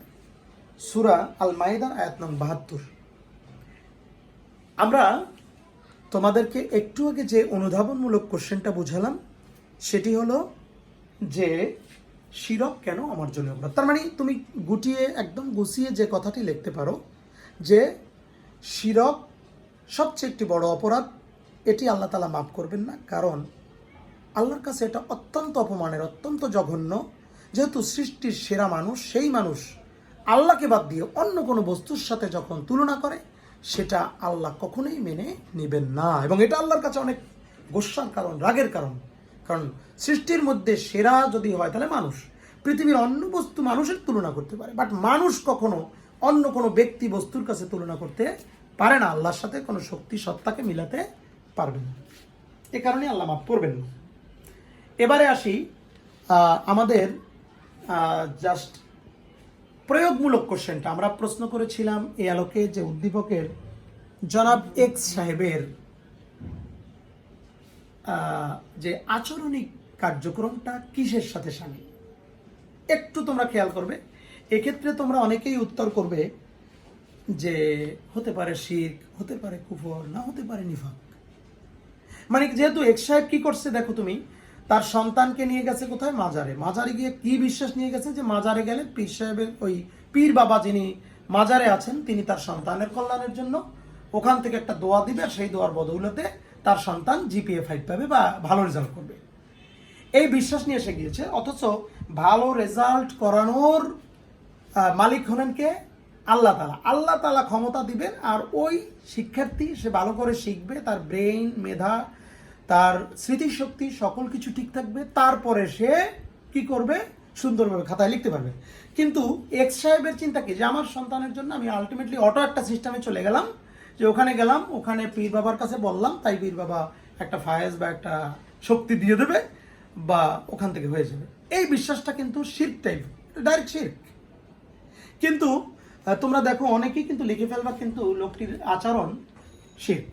সূরা আল মায়েদার আয়াত নং 72। আমরা তোমাদেরকে একটু আগে যে অনুধাবনমূলক কোশ্চেনটা বুঝালাম, সেটি হলো যে শিরক কেন আমার জন্য অপরাধ। তার মানে তুমি গুটিয়ে একদম গুছিয়ে যে কথাটি লিখতে পারো যে শিরক সবচেয়ে একটি বড় অপরাধ, এটি আল্লাহ তাআলা মাফ করবেন না। কারণ আল্লাহর কাছে এটা অত্যন্ত অপমানের, অত্যন্ত জঘন্য। যেহেতু সৃষ্টির সেরা মানুষ, সেই মানুষ আল্লাহকে বাদ দিয়ে অন্য কোনো বস্তুর সাথে যখন তুলনা করে, সেটা আল্লাহ কখনোই মেনে নেবেন না। এবং এটা আল্লাহর কাছে অনেক গোস্বার কারণ, রাগের কারণ। কারণ সৃষ্টির মধ্যে সেরা যদি হয় তাহলে মানুষ, পৃথিবীর অন্য বস্তু মানুষের তুলনা করতে পারে, বাট মানুষ কখনো অন্য কোনো ব্যক্তি বস্তুর কাছে তুলনা করতে পারে না, আল্লাহর সাথে কোনো শক্তি সত্তাকে মিলাতে পারবে না। এ কারণে আল্লাহ মাফ করবেন না। এবারে আসি আমাদের জাস্ট প্রয়োগমূলক কোশ্চেনটা। আমরা প্রশ্ন করেছিলাম এই আলোকে যে উদ্দীপকের জনাব এক্স সাহেবের যে আচরণিক কার্যক্রমটা কিসের সাথে শামিল, একটু তোমরা খেয়াল করবে। এক্ষেত্রে তোমরা অনেকেই উত্তর করবে যে হতে পারে শিরক, হতে পারে কুফর, না হতে পারে নিফাক। মানে যেহেতু এক্স সাহেব কি করছে দেখো তুমি, তার সন্তানকে নিয়ে গেছে কোথায়, মাজারে। মাজারে গিয়ে কি বিশ্বাস নিয়ে গেছে যে মাজারে গেলে পীর সাহেবের, ওই পীর বাবা যিনি মাজারে আছেন, তিনি তার সন্তানের কল্যাণের জন্য ওখান থেকে একটা দোয়া দিবে, আর সেই দোয়ার বদৌলতে তার সন্তান GPA 5 পাবে বা ভালো রেজাল্ট করবে, এই বিশ্বাস নিয়ে এসে গিয়েছে। অথচ ভালো রেজাল্ট করানোর মালিক হলেন কে? আল্লাহ তাআলা। আল্লাহ তাআলা ক্ষমতা দিবেন, আর ওই শিক্ষার্থী সে ভালো করে শিখবে, তার ব্রেইন, মেধা, তার স্মৃতিশক্তি সকল কিছু ঠিক থাকবে, তারপরে সে কি করবে, সুন্দরভাবে খাতায় লিখতে পারবে। কিন্তু এক্স সাহেবের চিন্তা কি, যে আমার সন্তানের জন্য আমি আলটিমেটলি অটো একটা সিস্টেমে চলে গেলাম, যে ওখানে গেলাম, ওখানে পীর বাবার কাছে বললাম, তাই পীর বাবা একটা ফায়েজ বা একটা শক্তি দিয়ে দেবে, বা ওখান থেকে হয়ে যাবে। এই বিশ্বাসটা কিন্তু শিরক টাইপ, ডাইরেক্ট শিরক। কিন্তু তোমরা দেখো অনেকেই কিন্তু লিখে ফেলবা কিন্তু লোকটির আচরণ শিরক।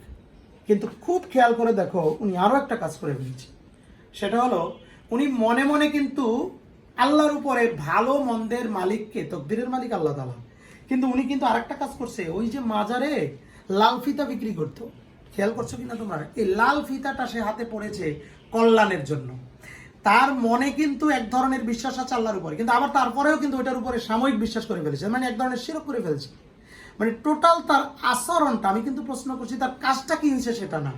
কিন্তু খুব খেয়াল করে দেখো, উনি আরো একটা কাজ করে ফেলছে। সেটা হলো উনি মনে মনে কিন্তু আল্লাহর উপরে ভালো মন্দের মালিককে, তকদিরের মালিক আল্লাহ তাআলা, কিন্তু উনি কিন্তু আরেকটা কাজ করছে। ওই যে মাজারে লাল ফিতা বিক্রি করতো, খেয়াল করছো কিনা তোমরা, এই লাল ফিতাটা সে হাতে পড়েছে কল্যাণের জন্য। তার মনে কিন্তু এক ধরনের বিশ্বাস আছে আল্লাহর উপরে, কিন্তু আবার তারপরেও কিন্তু ওইটার উপরে সাময়িক বিশ্বাস করে ফেলেছে, মানে এক ধরনের শিরক করে ফেলছে। মানে টোটাল তার আচরণটা, আমি কিন্তু প্রশ্ন করছি তার কাজটা কি হয়েছে সেটা না।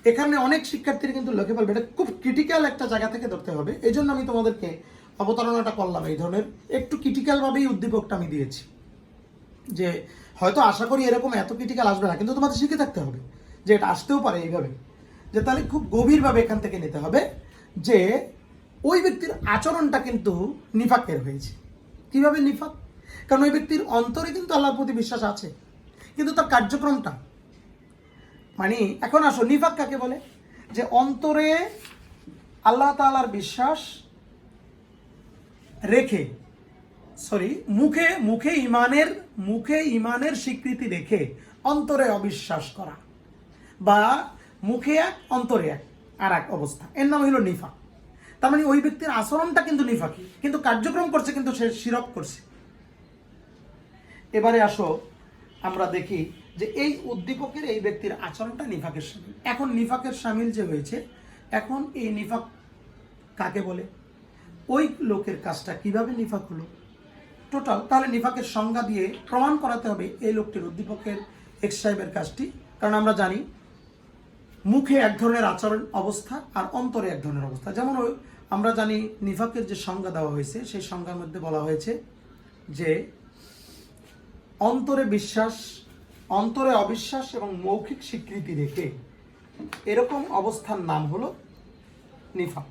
এখানে অনেক শিক্ষার্থীরা কিন্তু লিখে ফেলবে, এটা খুব ক্রিটিক্যাল একটা জায়গা থেকে ধরতে হবে। এই জন্য আমি তোমাদেরকে অবতারণাটা করলাম, এই ধরনের একটু ক্রিটিক্যালভাবেই উদ্দীপকটা আমি দিয়েছি, যে হয়তো আশা করি এরকম এত ক্রিটিক্যাল আসবে না, কিন্তু তোমাদের শিখে থাকতে হবে যে এটা আসতেও পারে এইভাবে, যে তাহলে খুব গভীরভাবে এখান থেকে নিতে হবে যে ওই ব্যক্তির আচরণটা কিন্তু নিফাকের হয়েছে। কিভাবে নিফাক? কারণ ওই ব্যক্তির অন্তরে কিন্তু আল্লাহর প্রতি বিশ্বাস আছে, কিন্তু তার কার্যক্রমটা, মানে এখন আসো নিফাক কাকে বলে, যে অন্তরে আল্লাহ তাআলার বিশ্বাস রেখে, মুখে ইমানের স্বীকৃতি রেখে অন্তরে অবিশ্বাস করা, বা মুখে এক অন্তরে এক আর এক অবস্থা, এর নাম হলো নিফাক। তার মানে ওই ব্যক্তির আচরণটা কিন্তু নিফাকি, কিন্তু কার্যক্রম করছে কিন্তু সে শিরক করছে। এবারে আসো আমরা দেখি যে এই উদ্দীপকের এই ব্যক্তির আচরণটা নিফাকের শামিল। এখন নিফাকের শামিল যে হয়েছে, এখন এই নিফাক কাকে বলে, ওই লোকের কাজটা কিভাবে নিফাক হলো টোটাল, তাহলে নিফাকের সংজ্ঞা দিয়ে প্রমাণ করাতে হবে এই লোকটির উদ্দীপকের এক্স সাহেবের কাজটি। কারণ আমরা জানি মুখে এক ধরনের আচরণ অবস্থা আর অন্তরে এক ধরনের অবস্থা। যেমন আমরা জানি নিফাকের যে সংজ্ঞা দেওয়া হয়েছে সেই সংজ্ঞার মধ্যে বলা হয়েছে যে অন্তরে বিশ্বাস, অন্তরে অবিশ্বাস এবং মৌখিক স্বীকৃতি রেখে এরকম অবস্থার নাম হলো নিফাক।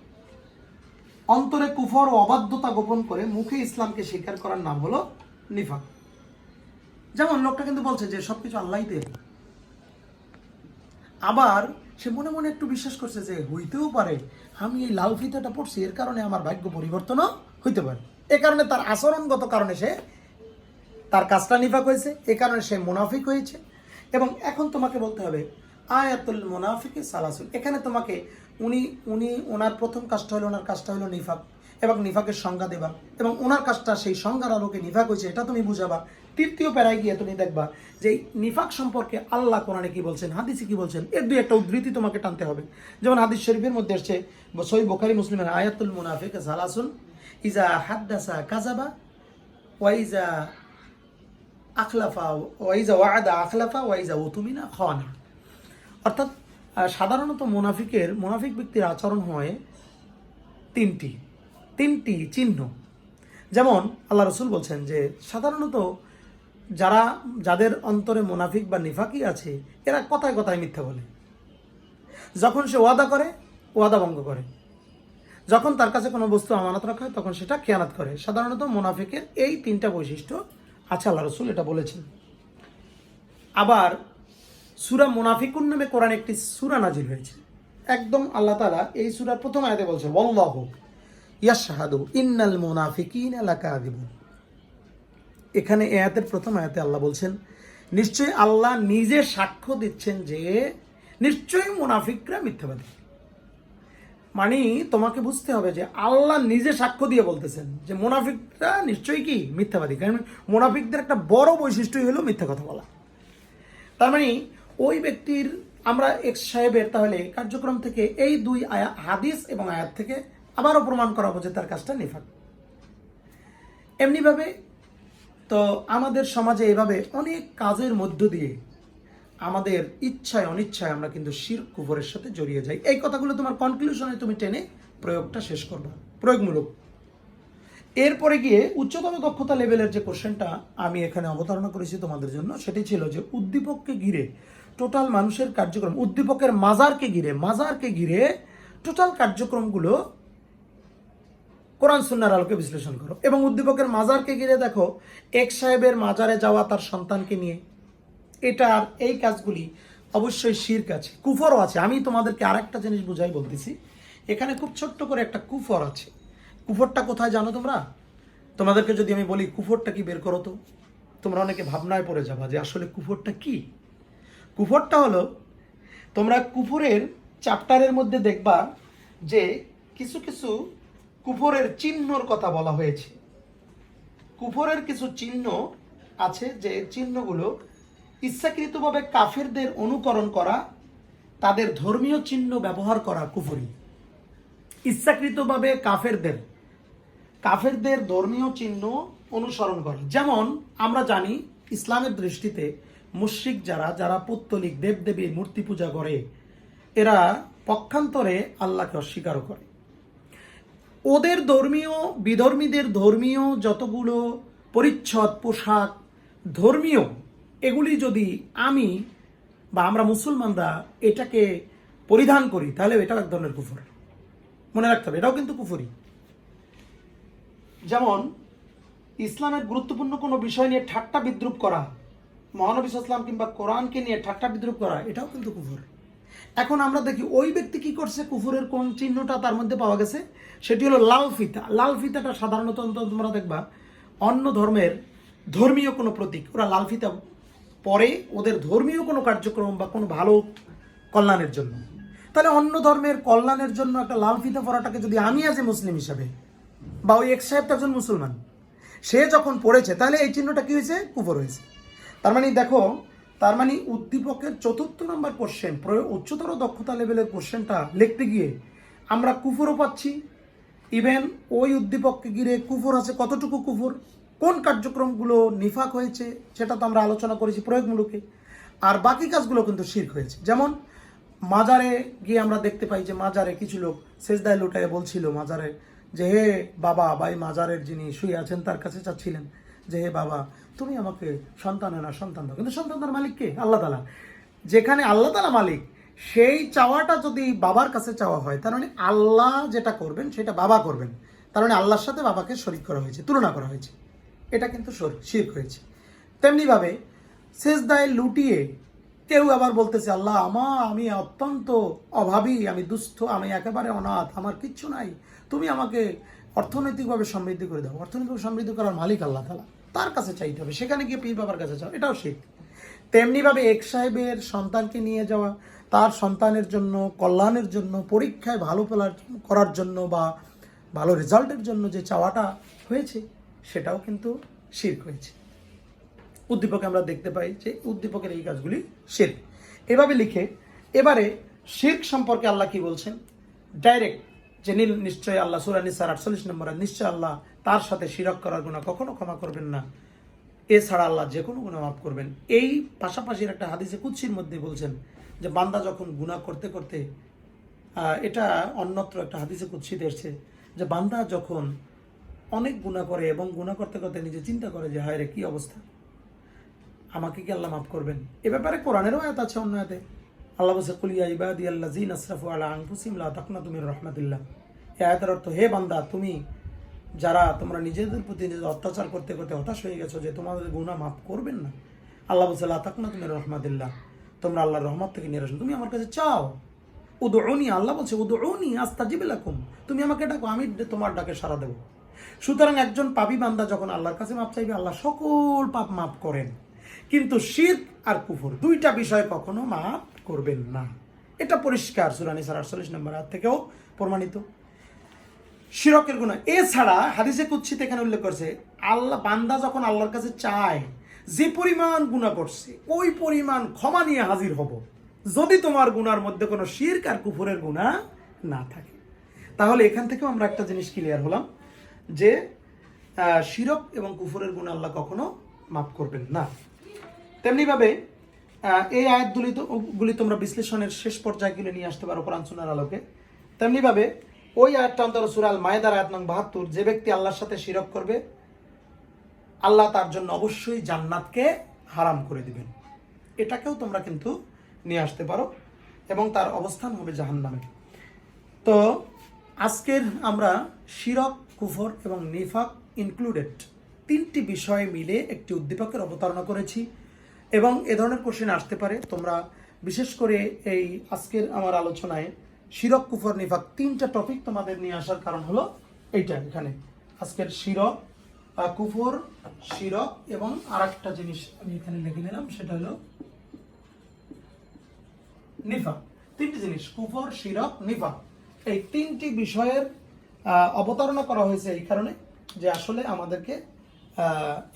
অন্তরে কুফর ও অবাধ্যতা গোপন করে মুখে ইসলামকে স্বীকার করার নাম হলো নিফাক। যেমন লোকটা কিন্তু বলছে যে সবকিছু আল্লাহই দেন, আবার সে মনে মনে একটু বিশ্বাস করছে যে হইতেও পারে আমি এই লাল ফিতাটা পড়ছি, এর কারণে আমার ভাগ্য পরিবর্তনও হইতে পারে। এ কারণে তার আচরণগত কারণে সে তার কাজটা নিফাক হয়েছে, এ কারণে সে মুনাফিক হয়েছে। এবং এখন তোমাকে বলতে হবে আয়াতুল মুনাফিকে সালাসুল, এখানে তোমাকে ওনার প্রথম কাজটা হলো, ওনার কাজটা হলো নিফাক এবং নিফাকের সংজ্ঞা দেবা, এবং ওনার কাজটা সেই সংজ্ঞার আলোকে নিফাক হয়েছে এটা তুমি বুঝাবা। তৃতীয় প্যারায় গিয়ে তুমি দেখবা যে নিফাক সম্পর্কে আল্লাহ কোরআনে কি বলছেন, হাদিসে কি বলছেন, এর দুই একটা উদ্ধৃতি তোমাকে টানতে হবে। যেমন হাদিস শরীফের মধ্যে আসছে, সহিহ বুখারী মুসলিমের, আয়াতুল মুনাফিকে সালাসুন ইজা হাদ্দাসা কাযাবা ওয়া ইজা আখলাফা ওয়া ইজা ওয়া'আদা আখলাফা ওয়া ইজা উতুমিনা খানা। অর্থাৎ সাধারণত মুনাফিক ব্যক্তির আচরণ হয় তিনটি চিহ্ন। যেমন আল্লাহ রসুল বলছেন যে সাধারণত যাদের অন্তরে মুনাফিক বা নিফাকি আছে এরা কথায় কথায় মিথ্যা বলে, যখন সে ওয়াদা করে ওয়াদা ভঙ্গ করে, যখন তার কাছে কোনো বস্তু আমানত রাখা হয় তখন সেটা খেয়ানত করে। সাধারণত মুনাফিকের এই তিনটা বৈশিষ্ট্য আছে, আল্লাহ রসুল এটা বলেছেন। আবার সূরা মুনাফিকুন নামে কোরআনে একটি সূরা নাজিল হয়েছে, একদম আল্লাহ তাআলা এই সূরার প্রথম আয়াতে বলছে ওয়াল্লাহু ইয়াশহাদু ইন্নাল মুনাফিকিনা লাকাযিবুন। এখানে এই আয়াতের প্রথম আয়াতে আল্লাহ বলছেন নিশ্চয়ই আল্লাহ নিজে সাক্ষ্য দিচ্ছেন যে নিশ্চয়ই মুনাফিকরা মিথ্যাবাদী। মানে তোমাকে বুঝতে হবে যে আল্লাহ নিজে সাক্ষ্য দিয়ে বলতেছেন যে মুনাফিকরা নিশ্চয়ই কি মিথ্যাবাদী, কারণ মুনাফিকদের একটা বড় বৈশিষ্ট্যই হলো মিথ্যা কথা বলা। তার মানে ওই ব্যক্তির আমরা এক্স সাহেবের তাহলে কার্যক্রম থেকে এই দুই হাদিস এবং আয়াত থেকে আবারও প্রমাণ করা হবে যে তার কাজটা নিফাক। এমনিভাবে তো আমাদের সমাজে এভাবে অনেক কাজের মধ্য দিয়ে আমাদের ইচ্ছায় অনিচ্ছায় আমরা কিন্তু শিরক কুফরের সাথে জড়িয়ে যাই। এই কথাগুলো তোমার কনক্লুশনে তুমি টেনে প্রয়োগটা শেষ করবা, প্রয়োগমূলক। এরপরে গিয়ে উচ্চতর দক্ষতা লেভেলের যে কোশ্চেনটা আমি এখানে অবতারণা করেছি তোমাদের জন্য, সেটি ছিল যে উদ্দীপককে ঘিরে টোটাল মানুষের কার্যক্রম, উদ্দীপকের মাজারকে ঘিরে টোটাল কার্যক্রমগুলো কোরআন সুন্নাহর আলোকে বিশ্লেষণ করো। এবং উদ্দীপকের মাজারকে ঘিরে দেখো এক সাহেবের মাজারে যাওয়া তার সন্তানকে নিয়ে, এটার এই কাজগুলি অবশ্যই শিরক আছে, কুফরও আছে। আমি তোমাদেরকে আরেকটা জিনিস বুঝাই বলতেছি, এখানে খুব ছোট্ট করে একটা কুফর আছে। কুফরটা কোথায় জানো তোমরা? তোমাদেরকে যদি আমি বলি কুফরটা কি বের করো তো তোমরা অনেকে ভাবনায় পড়ে যাবা যে আসলে কুফরটা কি। কুফরটা হলো, তোমরা কুফরের চ্যাপ্টারের মধ্যে দেখবা যে কিছু কিছু কুফরের চিহ্নর কথা বলা হয়েছে। কুফরের কিছু চিহ্ন আছে যে চিহ্নগুলো ইচ্ছাকৃতভাবে কাফেরদের অনুকরণ করা, তাদের ধর্মীয় চিহ্ন ব্যবহার করা কুফরি। ইচ্ছাকৃতভাবে কাফেরদের ধর্মীয় চিহ্ন অনুসরণ করে। যেমন আমরা জানি ইসলামের দৃষ্টিতে মুশরিক যারা পৌত্তলিক দেবদেবীর মূর্তি পূজা করে, এরা পক্ষান্তরে আল্লাহকে অস্বীকার করে। ওদের বিধর্মীদের ধর্মীয় যতগুলো পরিচ্ছদ, পোশাক, ধর্মীয় এগুলি যদি আমরা মুসলমানরা এটাকে পরিধান করি তাহলে এটাও এক ধরনের কুফর। মনে রাখতে হবে এটাও কিন্তু কুফরি। যেমন ইসলামের গুরুত্বপূর্ণ কোনো বিষয় নিয়ে ঠাট্টা বিদ্রুপ করা, মহানবী সাল্লাল্লাহু আলাইহি ওয়াসাল্লাম কিংবা কোরআনকে নিয়ে ঠাট্টা বিদ্রুপ করা, এটাও কিন্তু কুফর। এখন আমরা দেখি ওই ব্যক্তি কি করছে, কুফরের কোন চিহ্নটা তার মধ্যে পাওয়া গেছে, সেটি হলো লাল ফিতা। লাল ফিতাটা সাধারণত তোমরা দেখবা অন্য ধর্মের ধর্মীয় কোনো প্রতীক, ওরা লাল ফিতা পরে ওদের ধর্মীয় কোনো কার্যক্রম বা কোনো ভালো কল্যাণের জন্য। তাহলে অন্য ধর্মের কল্যাণের জন্য একটা লাল ফিতা পরাটাকে যদি আমি আজ মুসলিম হিসাবে, বা ওই এক্স সাহেব তো একজন মুসলমান, সে যখন পড়েছে, তাহলে এই চিহ্নটা কি হয়েছে? কুফর হয়েছে। তার মানে দেখো, তার মানে উদ্দীপকের 4th নম্বর কোশ্চেন, উচ্চতর দক্ষতা লেভেলের কোশ্চেনটা লিখতে গিয়ে আমরা কুফরও পাচ্ছি। ইভেন ওই উদ্দীপককে ঘিরে কুফর আছে, কতটুকু কুফর, কোন কার্যক্রমগুলো নিফাক হয়েছে সেটা তো আমরা আলোচনা করেছি প্রয়োগমূলকে, আর বাকি কাজগুলো কিন্তু শিরক হয়েছে। যেমন মাজারে গিয়ে আমরা দেখতে পাই যে মাজারে কিছু লোক সেজদায় লুটাইয়ে বলছিল মাজারে যে হে বাবা, বা এই মাজারের যিনি শুয়ে আছেন তার কাছে চাচ্ছিলেন যে হে বাবা, তুমি আমাকে সন্তান না সন্তান দাও। কিন্তু সন্তানদের মালিক কে? আল্লাহ তাআলা। যেখানে আল্লাহ তাআলা মালিক, সেই চাওয়াটা যদি বাবার কাছে চাওয়া হয়, তার মানে আল্লাহ যেটা করবেন সেটা বাবা করবেন, তার মানে আল্লাহর সাথে বাবাকে শরীক করা হয়েছে, তুলনা করা হয়েছে, এটা কিন্তু শিরক হয়েছে। তেমনিভাবে সেজদায় লুটিয়ে কেউ আবার বলতেছে আল্লাহ আমি অত্যন্ত অভাবী, আমি দুস্থ, আমি একেবারে অনাথ, আমার কিচ্ছু নাই, তুমি আমাকে অর্থনৈতিকভাবে সমৃদ্ধি করে দাও। অর্থনৈতিক সমৃদ্ধি করার মালিক আল্লাহ তাআলা, তার কাছে চাইতে হবে, সেখানে গিয়ে পীর বাবার কাছে চাও, এটাও শিরক। তেমনিভাবে এক সাহেবের সন্তানকে নিয়ে যাওয়া, তার সন্তানের জন্য, কল্যাণের জন্য, পরীক্ষায় ভালো করার জন্য বা ভালো রেজাল্টের জন্য যে চাওয়াটা হয়েছে, সেটাও কিন্তু শিরক হয়েছে। উদ্দীপকে আমরা দেখতে পাই যে উদ্দীপকের এই কাজগুলি শিরক। এভাবে লিখে এবারে শিরক সম্পর্কে আল্লাহ কি বলছেন ডাইরেক্ট, যে নিশ্চয় আল্লাহ সূরা নিসার 48 নম্বরে, নিশ্চয় আল্লাহ তার সাথে শিরক করার গুনাহ কখনো ক্ষমা করবেন না, এছাড়া আল্লাহ যে কোনো গুনাহ মাফ করবেন। এই পাশাপাশি একটা হাদিসে কুদসির মধ্যে বলছেন যে বান্দা যখন গুনাহ করতে করতে, এটা অন্যত্র একটা হাদিসে কুদসিতে এসেছে যে বান্দা যখন অনেক গুনাহ করে এবং গুনাহ করতে করতে নিজে চিন্তা করে যে হায় রে কি অবস্থা, আমাকে কি আল্লাহ মাফ করবেন? এ ব্যাপারে কোরআনেরও আয়াত আছে, অন্য আয়াতে আল্লাহ বলছে কুল ইয়া ইবাদিয়াল্লাযিনা আসরাফু আলা আনফুসিহিম লা তাকনাতু মির রাহমাতিল্লাহ। এই আয়াতের অর্থ, হে বান্দা, তুমি যারা তোমরা নিজেদের প্রতি নিজেদের অত্যাচার করতে করতে হতাশ হয়ে গেছো যে তোমাদের গুনাহ মাফ করবেন না, আল্লাহ বলছে লা তাকনাতু মির রাহমাতিল্লাহ, তোমরা আল্লাহর রহমত থেকে নিরাশ, তুমি আমার কাছে চাও। উদউনি, আল্লাহ বলছে উদউনি আস্তাজিব লাকুম, তুমি আমাকে ডাকো, আমি তোমার ডাকে সাড়া দেব। সুতরাং একজন পাপী বান্দা যখন আল্লাহর কাছে মাপ চাইবে, আল্লাহ সকল পাপ মাফ করেন, কিন্তু শিরক আর কুফর দুইটা বিষয় কখনো মাফ করবেন না। এটা পরিষ্কার সূরা নিসার 48 নম্বর আয়াত থেকেও প্রমাণিত। শিরকের গুনাহ এছাড়া হাদিসে কুদসিতে এখানে উল্লেখ করছে আল্লাহ, বান্দা যখন আল্লাহর কাছে চায় যে পরিমাণ গুনাহ করছে ওই পরিমাণ ক্ষমা নিয়ে হাজির হব, যদি তোমার গুনার মধ্যে কোনো শিরক আর কুফরের গুনাহ না থাকে। তাহলে এখান থেকেও আমরা একটা জিনিস ক্লিয়ার হলাম যে শিরক এবং কুফরের গুনাহ আল্লাহ কখনো মাফ করবেন না। তেমনিভাবে এই আয়াতগুলি তোমরা বিশ্লেষণের শেষ পর্যায়গুলি নিয়ে আসতে পারো কোরআন সুন্নাহর আলোকে। তেমনিভাবে ওই আয়াতটা অন্তর সূরা আল মায়েদার আয়াত নং 72, যে ব্যক্তি আল্লাহর সাথে শিরক করবে আল্লাহ তার জন্য অবশ্যই জান্নাতকে হারাম করে দিবেন, এটাকেও তোমরা কিন্তু নিয়ে আসতে পারো এবং তার অবস্থান হবে জাহান্নামে। তো আজকের আমরা শিরক, কুফর এবং নিফাক ইনক্লুডেড 3টি বিষয় মিলে একটি উদ্দীপকের অবতারণা করেছি এবং এ ধরনের কোশ্চেন আসতে পারে। তোমরা বিশেষ করে এই আজকের আমার আলোচনায় শিরক, কুফর, নিফাক 3টা টপিক তোমাদের নিয়ে আসার কারণ হলো এইটা। এখানে আজকের শিরক, কুফর, শিরক এবং আরেকটা জিনিস আমি এখানে লিখে নিলাম, সেটা হলো নিফাক। 3টি জিনিস, কুফর, শিরক, নিফাক, এই 3টি বিষয়ের অবতারণা করা হয়েছে এই কারণে যে আসলে আমাদেরকে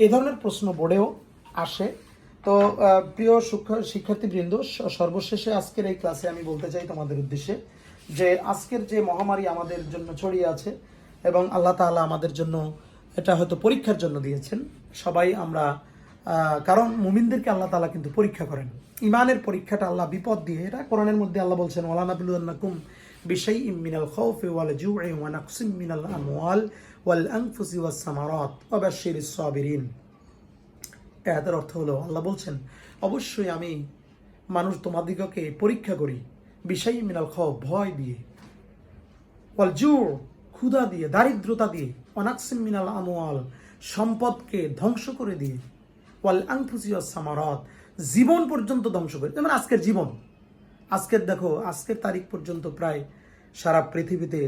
এ ধরনের প্রশ্ন বোর্ডেও আসে। তো প্রিয় শিক্ষার্থীবৃন্দ, সর্বশেষে আজকের এই ক্লাসে আমি বলতে চাই তোমাদের উদ্দেশ্যে যে আজকের যে মহামারী আমাদের জন্য ছড়িয়ে আছে এবং আল্লাহ তাআলা আমাদের জন্য এটা হয়তো পরীক্ষার জন্য দিয়েছেন, সবাই আমরা, কারণ মুমিনদেরকে আল্লাহ তাআলা কিন্তু পরীক্ষা করেন, ইমানের পরীক্ষাটা আল্লাহ বিপদ দিয়ে, এটা কোরআনের মধ্যে আল্লাহ বলছেন ওয়ালা নাবলুয়ান্নাকুম বিশাইইম মিনাল খাউফি ওয়াল জু'i ওয়া নাকসিম মিনাল আমওয়াল ওয়াল আনফুসি ওয়াস সামারাত ওয়া বাশশিরিস সাবিরিন। এর অর্থ হলো আল্লাহ বলছেন অবশ্যই আমি তোমাদিগকে পরীক্ষা করি, বিশাইইম মিনাল খাউফ ভয় দিয়ে, ওয়াল জু' ক্ষুধা দিয়ে, দারিদ্রতা দিয়ে, ওয়া নাকসিম মিনাল আমওয়াল সম্পদকে ধ্বংস করে দিয়ে, ওয়াল আনফুসি ওয়াস সামারাত জীবন পর্যন্ত ধ্বংস করে। যেমন আজকের জীবন, দেখো আজকের তারিখ পর্যন্ত প্রায় সারা পৃথিবীতে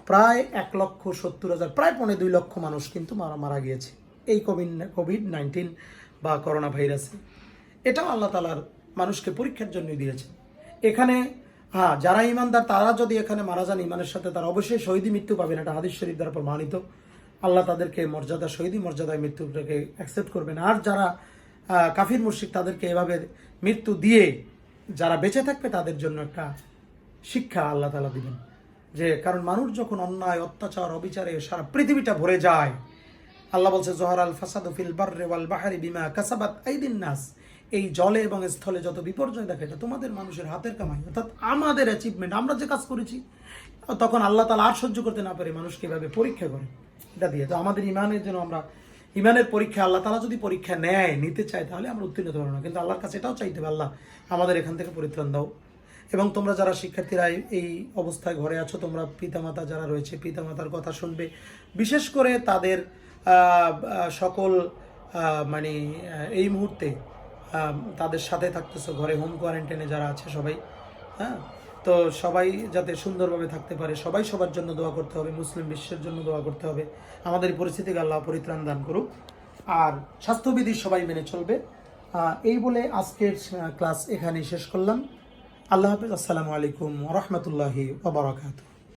প্রায় 1,70,000 প্রায় 2.5 লক্ষ মানুষ কিন্তু মারা গিয়েছে এই কোভিড-19 বা করোনা ভাইরাসে। এটাও আল্লাহ তাআলার মানুষকে পরীক্ষার জন্য দিয়েছে। এখানে হ্যাঁ, যারা ইমানদার তারা যদি এখানে মারা যান ইমানের সাথে, তারা অবশ্যই শহীদি মৃত্যু পাবেন, এটা হাদিস শরীফ দ্বারা প্রমাণিত। আল্লাহ তাদেরকে মর্যাদা, শহীদি মর্যাদায় মৃত্যুটাকে অ্যাকসেপ্ট করবেন। আর যারা কাফির মুশরিক, তাদেরকে এভাবে মৃত্যু দিয়ে যারা বেঁচে থাকবে তাদের জন্য একটা শিক্ষা আল্লাহ তাআলা দিবেন। যে কারণ মানুষ যখন অন্যায়, অত্যাচার, অবিচারে সারা পৃথিবীটা ভরে যায়, আল্লাহ বলছে জহরাল ফাসাদু ফিল বাররি ওয়াল বাহরি বিমা কাসাবাত আইদিন নাস, এই জলে এবং স্থলে যত বিপর্যয় দেখে এটা তোমাদের মানুষের হাতের কামাই, অর্থাৎ আমাদের অ্যাচিভমেন্ট, আমরা যে কাজ করেছি। তখন আল্লাহ তাআলা আর সহ্য করতে না পারে মানুষকে এভাবে পরীক্ষা করে এটা দিয়ে। তো আমাদের ইমানের জন্য আমরা ইমানের পরীক্ষা, আল্লাহ তাআলা যদি পরীক্ষা নিতে চায় তাহলে আমরা উত্তীর্ণ হতে পারবো না, কিন্তু আল্লাহর কাছে এটাও চাইতে হবে, আল্লাহ আমাদের এখান থেকে পরিত্রাণ দাও। এবং তোমরা যারা শিক্ষার্থীরা এই অবস্থায় ঘরে আছো, তোমরা পিতামাতা যারা রয়েছে পিতামাতার কথা শুনবে, বিশেষ করে তাদের সকল মানে এই মুহূর্তে তাদের সাথে থাকতেছো ঘরে, হোম কোয়ারেন্টাইনে যারা আছে সবাই, হ্যাঁ, তো সবাই যাতে সুন্দরভাবে থাকতে পারে, সবাই সবার জন্য দোয়া করতে হবে, মুসলিম বিশ্বের জন্য দোয়া করতে হবে, আমাদের এই পরিস্থিতিকে আল্লাহ পরিত্রাণ দান করুক। আর স্বাস্থ্যবিধি সবাই মেনে চলবে। এই বলে আজকের ক্লাস এখানেই শেষ করলাম। আল্লাহ হাফিজ। আসসালামু আলাইকুম ওয়া রাহমাতুল্লাহি ওয়া বারাকাতুহু।